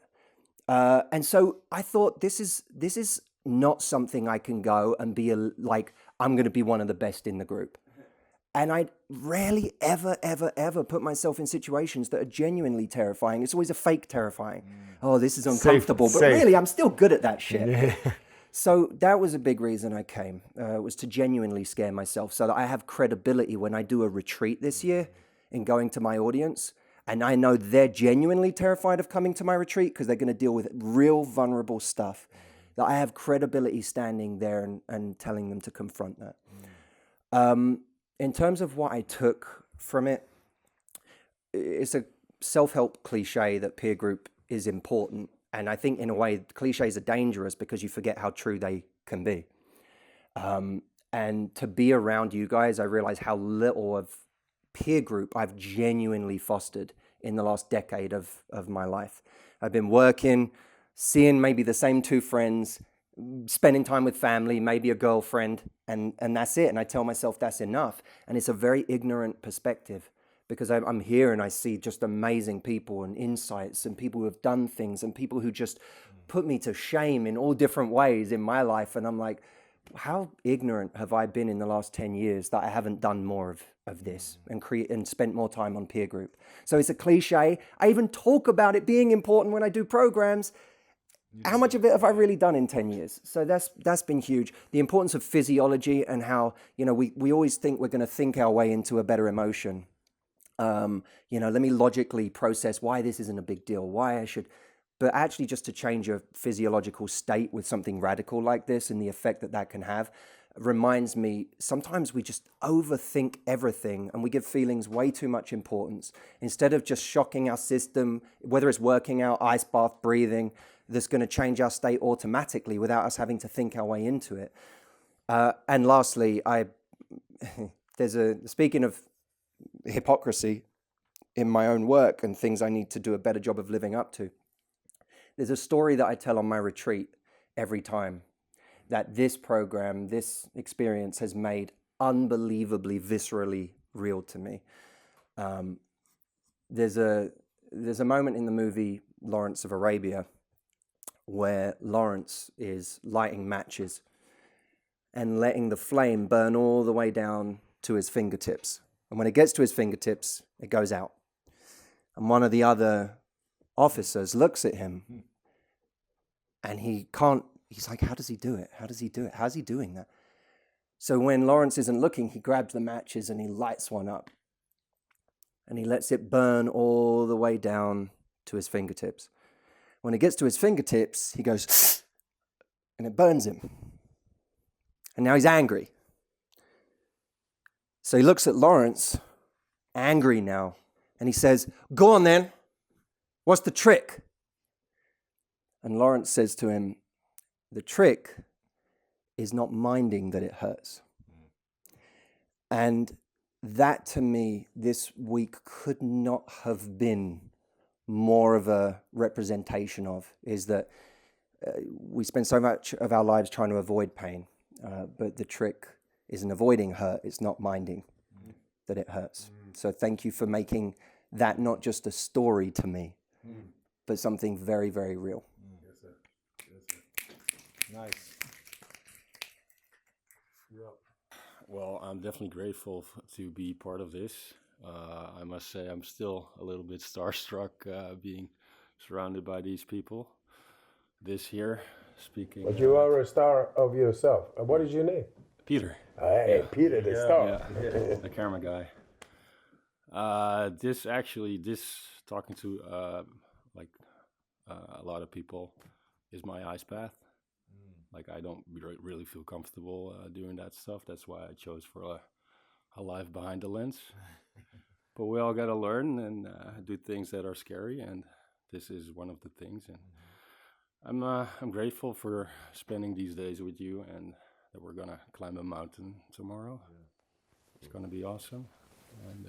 And so I thought, this is not something I can go and be like, I'm going to be one of the best in the group. And I rarely, ever, ever, ever put myself in situations that are genuinely terrifying. It's always a fake terrifying. Oh, this is uncomfortable. But really, I'm still good at that shit. Yeah. So that was a big reason I came, was to genuinely scare myself so that I have credibility when I do a retreat this year in going to my audience. And I know they're genuinely terrified of coming to my retreat because they're going to deal with real vulnerable stuff. That I have credibility standing there and telling them to confront that. In terms of what I took from it, it's a self-help cliche that peer group is important. And I think in a way, cliches are dangerous because you forget how true they can be. And to be around you guys, I realize how little of peer group I've genuinely fostered in the last decade of my life. I've been working, seeing maybe the same two friends, spending time with family, maybe a girlfriend, and that's it. And I tell myself that's enough. And it's a very ignorant perspective because I'm here and I see just amazing people and insights and people who have done things and people who just put me to shame in all different ways in my life. And I'm like, how ignorant have I been in the last 10 years that I haven't done more of this and spent more time on peer group? So it's a cliche. I even talk about it being important when I do programs. How much of it have I really done in 10 years? So that's been huge. The importance of physiology and how, we always think we're going to think our way into a better emotion. Let me logically process why this isn't a big deal, why I should, but actually just to change your physiological state with something radical like this and the effect that can have reminds me, sometimes we just overthink everything and we give feelings way too much importance. Instead of just shocking our system, whether it's working out, ice bath, breathing, that's going to change our state automatically without us having to think our way into it. And lastly, speaking of hypocrisy in my own work and things I need to do a better job of living up to, there's a story that I tell on my retreat every time that this program, this experience has made unbelievably, viscerally real to me. There's a moment in the movie Lawrence of Arabia where Lawrence is lighting matches and letting the flame burn all the way down to his fingertips. And when it gets to his fingertips, it goes out. And one of the other officers looks at him and he's like, how does he do it? How does he do it? How's he doing that? So when Lawrence isn't looking, he grabs the matches and he lights one up. And he lets it burn all the way down to his fingertips. When it gets to his fingertips, he goes, and it burns him. And now he's angry. So he looks at Lawrence, angry now, and he says, go on then, what's the trick? And Lawrence says to him, the trick is not minding that it hurts. And that to me this week could not have been more of a representation of, is that we spend so much of our lives trying to avoid pain, but the trick isn't avoiding hurt, it's not minding that it hurts. So thank you for making that not just a story to me, but something very, very real. Yes, sir. Yes, sir. Nice. You're up. Well, I'm definitely grateful to be part of this. I must say I'm still a little bit starstruck being surrounded by these people. This here, speaking... But you are a star of yourself. What is your name? Peter. Hey, Peter the star. Yeah, the camera guy. Talking to a lot of people is my ice bath. Like I don't really feel comfortable doing that stuff. That's why I chose for a life behind the lens. But we all got to learn and do things that are scary, and this is one of the things. And I'm grateful for spending these days with you, and that we're gonna climb a mountain tomorrow. It's gonna be awesome. And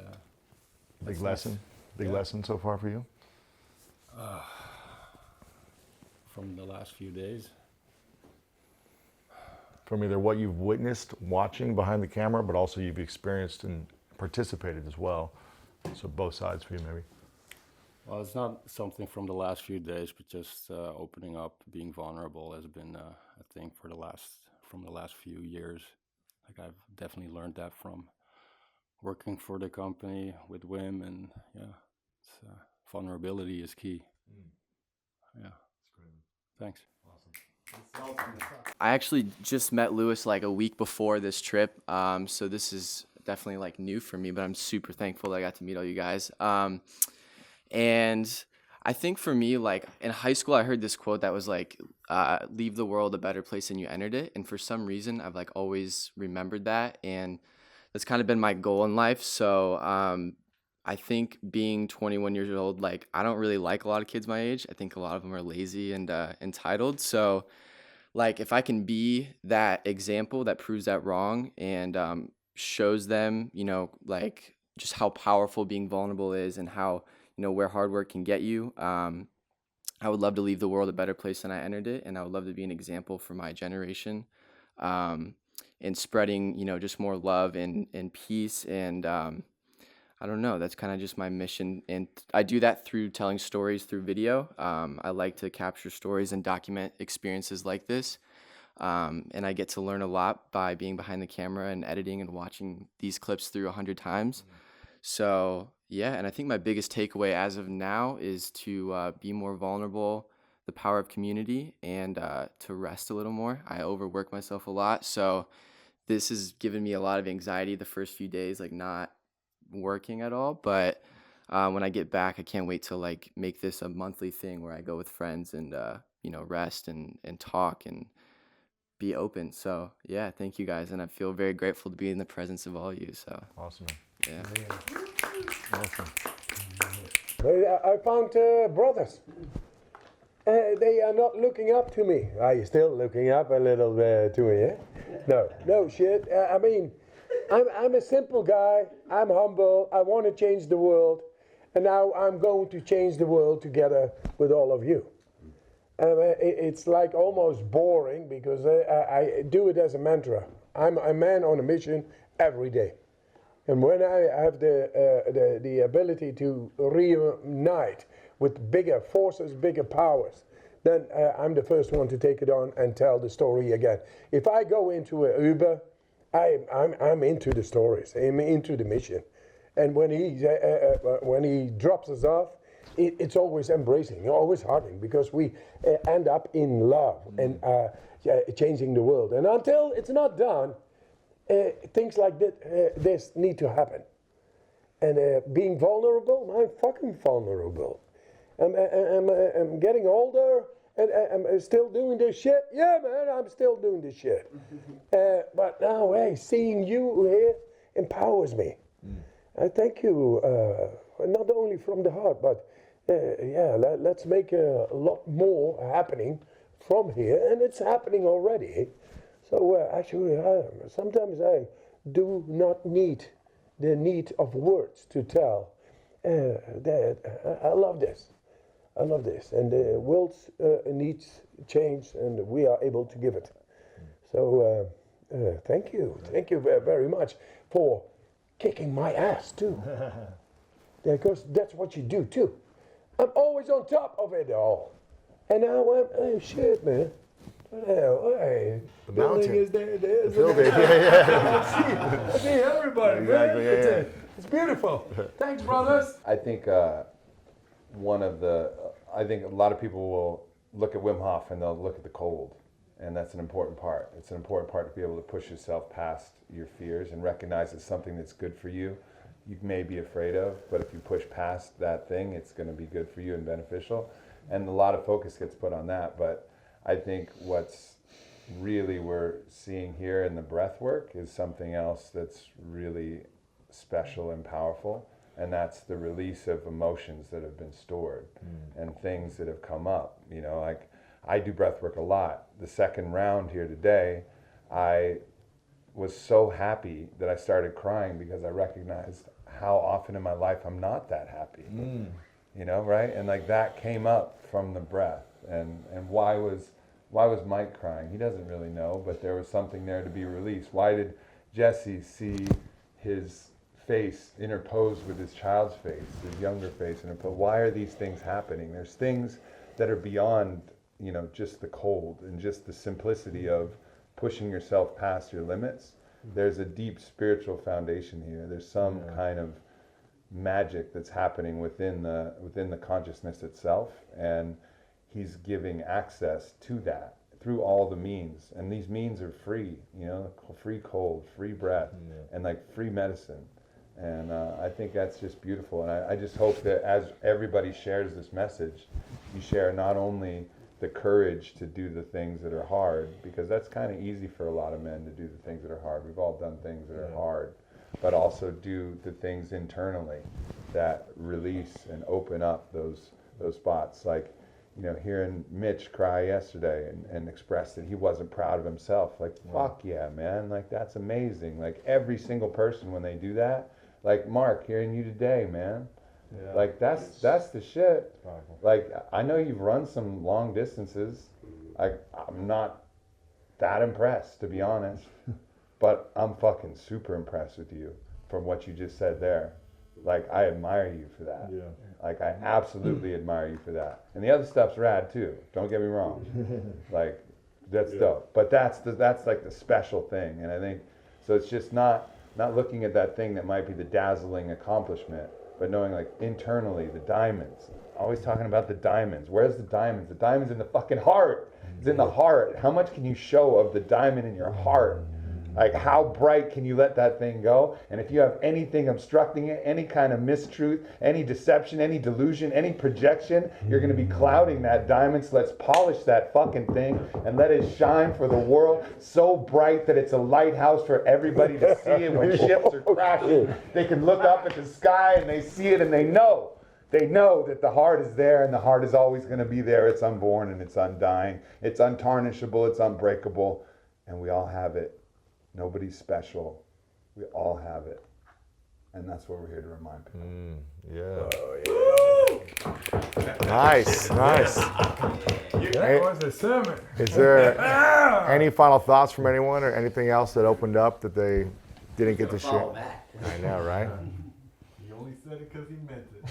big lesson so far for you? From the last few days. From either what you've witnessed watching behind the camera, but also you've experienced and participated as well. So both sides for you, maybe. Well, it's not something from the last few days, but just opening up, being vulnerable has been a thing from the last few years. Like I've definitely learned that from working for the company with Wim, and yeah, it's, vulnerability is key. Yeah. Thanks. I actually just met Lewis like a week before this trip, so this is definitely like new for me, but I'm super thankful that I got to meet all you guys. And I think for me, like in high school, I heard this quote that was like, leave the world a better place than you entered it. And for some reason, I've like always remembered that. And that's kind of been my goal in life. So I think being 21 years old, like I don't really like a lot of kids my age. I think a lot of them are lazy and entitled. So like if I can be that example that proves that wrong and shows them, you know, like just how powerful being vulnerable is and how, you know, where hard work can get you. I would love to leave the world a better place than I entered it. And I would love to be an example for my generation in spreading, you know, just more love and peace. And I don't know, that's kind of just my mission. And I do that through telling stories through video. I like to capture stories and document experiences like this. And I get to learn a lot by being behind the camera and editing and watching these clips through 100 times. So yeah, and I think my biggest takeaway as of now is to be more vulnerable, the power of community, and to rest a little more. I overwork myself a lot, so this has given me a lot of anxiety the first few days, like not working at all. But when I get back, I can't wait to like make this a monthly thing where I go with friends and you know, rest and talk and be open. So yeah, thank you guys, and I feel very grateful to be in the presence of all you. So awesome. Yeah. Awesome. I found brothers. They are not looking up to me. Are you still looking up a little to me? Yeah? No shit. I mean, I'm a simple guy. I'm humble. I want to change the world, and now I'm going to change the world together with all of you. It's like almost boring because I do it as a mantra. I'm a man on a mission every day. And when I have the ability to reunite with bigger forces, bigger powers, then I'm the first one to take it on and tell the story again. If I go into an Uber, I'm into the stories. I'm into the mission. And when he drops us off, it's always embracing, always hugging, because we end up in love and changing the world. And until it's not done, things like this need to happen. And being vulnerable, I'm fucking vulnerable. I'm getting older and I'm still doing this shit. Yeah, man, I'm still doing this shit. But now, hey, seeing you here empowers me. I thank you, not only from the heart, but yeah, let's make a lot more happening from here. And it's happening already. So actually, sometimes I do not need the need of words to tell that I love this. I love this. And the world needs change, and we are able to give it. So thank you. Thank you very much for kicking my ass, too. Because that's what you do, too. I'm always on top of it all. And now oh, shit, man. Hey, the building mountain is there. There's the building. I see everybody, Exactly, man. yeah. It's beautiful. Thanks, brothers. I think I think a lot of people will look at Wim Hof and they'll look at the cold, and that's an important part. It's an important part to be able to push yourself past your fears and recognize it's something that's good for you. You may be afraid of, but if you push past that thing, it's going to be good for you and beneficial. And a lot of focus gets put on that, but I think what's really we're seeing here in the breath work is something else that's really special and powerful, and that's the release of emotions that have been stored and things that have come up. You know, like I do breath work a lot. The second round here today, I was so happy that I started crying because I recognized how often in my life I'm not that happy. You know, right? And like that came up from the breath. And why was Mike crying? He doesn't really know, but there was something there to be released. Why did Jesse see his face interposed with his child's face, his younger face interposed? Why are these things happening? There's things that are beyond, you know, just the cold and just the simplicity of pushing yourself past your limits there's a deep spiritual foundation here. There's some kind of magic that's happening within the consciousness itself, and he's giving access to that through all the means, and these means are free, you know, free cold, free breath, and like free medicine. And I think that's just beautiful, and I just hope that as everybody shares this message, you share not only the courage to do the things that are hard, because that's kind of easy for a lot of men to do the things that are hard. We've all done things that are hard, but also do the things internally that release and open up those spots. Like, you know, hearing Mitch cry yesterday and express that he wasn't proud of himself. Like, fuck yeah, man. Like, that's amazing. Like, every single person, when they do that, like Mark, hearing you today, man. Yeah. Like, that's the shit. Like, I know you've run some long distances. Like, I'm not that impressed, to be honest. But I'm fucking super impressed with you from what you just said there. Like, I admire you for that. Yeah. Like, I absolutely admire you for that. And the other stuff's rad too. Don't get me wrong. Like, that's dope. But that's like the special thing. And I think, so it's just not looking at that thing that might be the dazzling accomplishment, but knowing, like, internally, the diamonds. Always talking about the diamonds. Where's the diamonds? The diamond's in the fucking heart. It's in the heart. How much can you show of the diamond in your heart? Like, how bright can you let that thing go? And if you have anything obstructing it, any kind of mistruth, any deception, any delusion, any projection, you're going to be clouding that diamond. So let's polish that fucking thing and let it shine for the world so bright that it's a lighthouse for everybody to see it when ships are crashing. They can look up at the sky and they see it and they know. They know that the heart is there, and the heart is always going to be there. It's unborn and it's undying. It's untarnishable. It's unbreakable. And we all have it. Nobody's special. We all have it. And that's what we're here to remind people. Nice, nice. That was a sermon. Is there any final thoughts from anyone, or anything else that opened up that they didn't get to share? I know, right? He only said it because he meant it.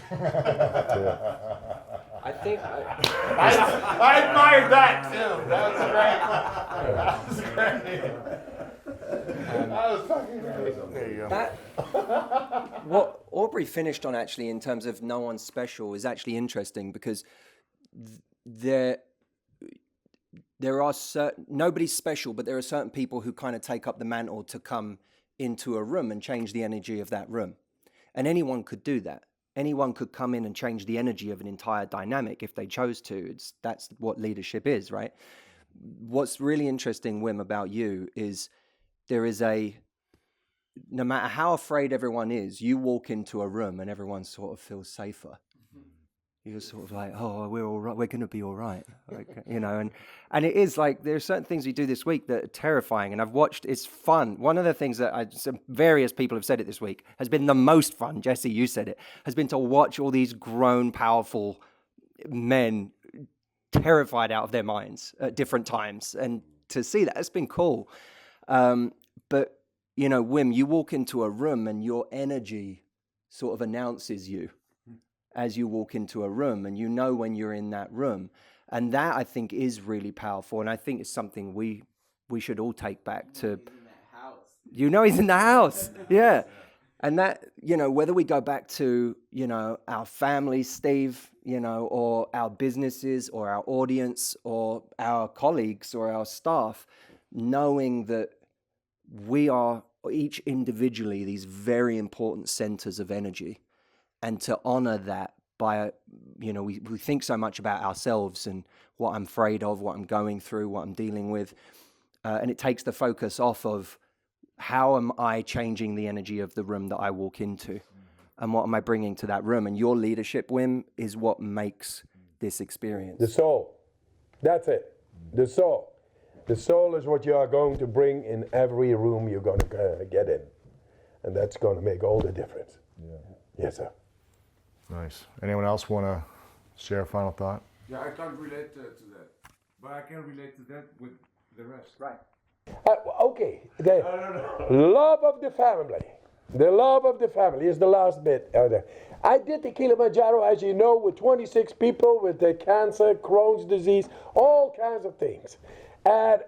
I think I admired that too. That was great. That was great. That was fucking great. There you go. What Aubrey finished on, actually, in terms of no one's special, is actually interesting, because there are nobody's special, but there are certain people who kind of take up the mantle to come into a room and change the energy of that room. And anyone could do that. Anyone could come in and change the energy of an entire dynamic if they chose to. That's what leadership is, right? What's really interesting, Wim, about you is there is no matter how afraid everyone is, you walk into a room and everyone sort of feels safer. You're sort of like, oh, we're all right. We're going to be all right. Like, you know, and it is like, there are certain things we do this week that are terrifying. And I've watched, it's fun. One of the things that various people have said it this week has been the most fun. Jesse, you said it, has been to watch all these grown, powerful men terrified out of their minds at different times. And to see that, it's been cool. But, you know, Wim, you walk into a room and your energy sort of announces you as you walk into a room, and you know when you're in that room. And that, I think, is really powerful. And I think it's something we should all take back to. You know he's in the house. Yeah. And that, you know, whether we go back to, you know, our families, Steve, you know, or our businesses or our audience or our colleagues or our staff, knowing that we are each individually these very important centers of energy, and to honor that by, you know, we think so much about ourselves and what I'm afraid of, what I'm going through, what I'm dealing with. And it takes the focus off of how am I changing the energy of the room that I walk into, and what am I bringing to that room? And your leadership, Wim, is what makes this experience. The soul. That's it. The soul. The soul is what you are going to bring in every room you're going to get in. And that's going to make all the difference. Yeah. Yes, sir. Nice. Anyone else want to share a final thought? Yeah, I can't relate to that, but I can relate to that with the rest. Right. Okay. The love of the family. The love of the family is the last bit. I did the Kilimanjaro, as you know, with 26 people with the cancer, Crohn's disease, all kinds of things. And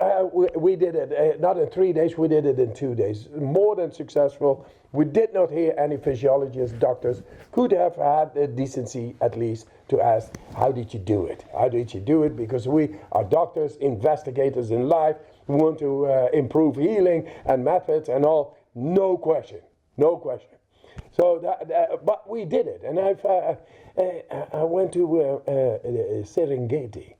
we did it, not in 3 days, we did it in 2 days. More than successful. We did not hear any physiologists, doctors, could have had the decency at least to ask, how did you do it? How did you do it? Because we are doctors, investigators in life, who want to improve healing and methods and all. No question, no question. So, but we did it. And I went to Serengeti.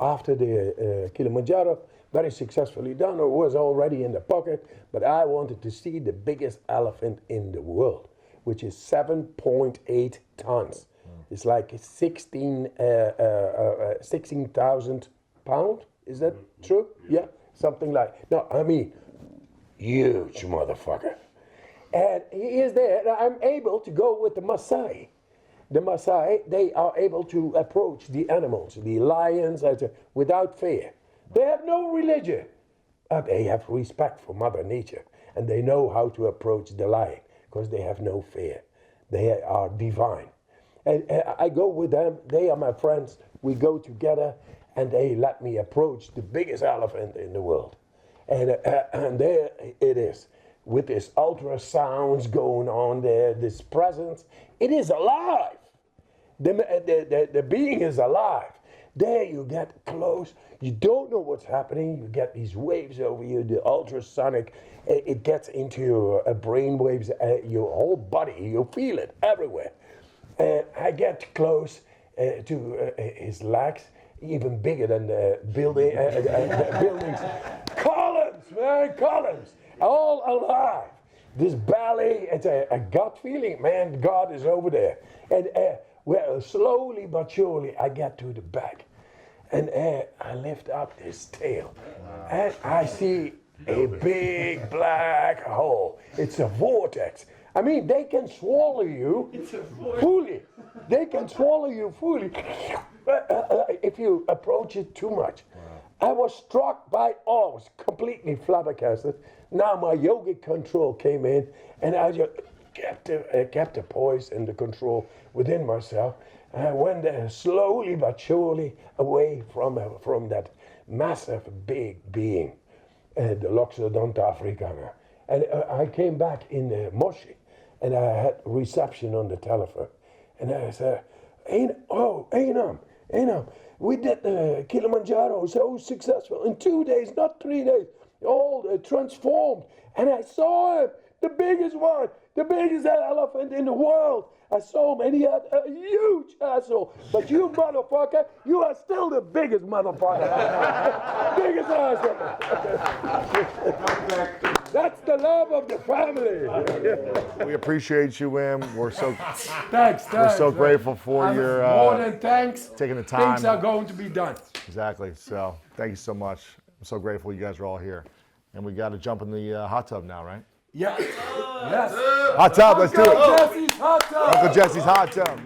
After the Kilimanjaro, very successfully done. It was already in the pocket, but I wanted to see the biggest elephant in the world, which is 7.8 tons. It's like 16,000 pounds. Is that true? Yeah, something like. No, I mean, huge motherfucker. And he is there. And I'm able to go with the Maasai. The Maasai, they are able to approach the animals, the lions, without fear. They have no religion. They have respect for Mother Nature. And they know how to approach the lion because they have no fear. They are divine. And I go with them. They are my friends. We go together and they let me approach the biggest elephant in the world. And there it is. With this ultrasounds going on there, this presence, it is alive. The being is alive. There you get close. You don't know what's happening. You get these waves over you, the ultrasonic. It gets into your brain waves, your whole body. You feel it everywhere. And I get close to his legs, even bigger than the buildings. Columns, man, columns. All alive. This belly, it's a gut feeling, man, God is over there. And well, slowly but surely I get to the back. And I lift up this tail. And I see a big black hole. It's a vortex. I mean, they can swallow you fully. They can swallow you fully if you approach it too much. I was struck by awe, was completely flabbergasted. Now my yogic control came in, and I just kept the poise and the control within myself. And I went slowly but surely away from that massive big being, the Loxodonta africana. And I came back in Moshi, and I had reception on the telephone. And I said, Einam, we did Kilimanjaro, so successful. In 2 days, not 3 days, all transformed. And I saw him, the biggest one, the biggest elephant in the world. I saw him and he had a huge asshole. But you motherfucker, you are still the biggest motherfucker. Biggest asshole. That's the love of the family. We appreciate you, Wim. We're so thanks. We're so grateful for your more than thanks. Taking the time. Things are going to be done. Exactly. So thank you so much. I'm so grateful you guys are all here. And we got to jump in the hot tub now, right? Yeah. Yes. Hot tub. Let's do it. Uncle Jesse's hot tub. Uncle Jesse's hot tub.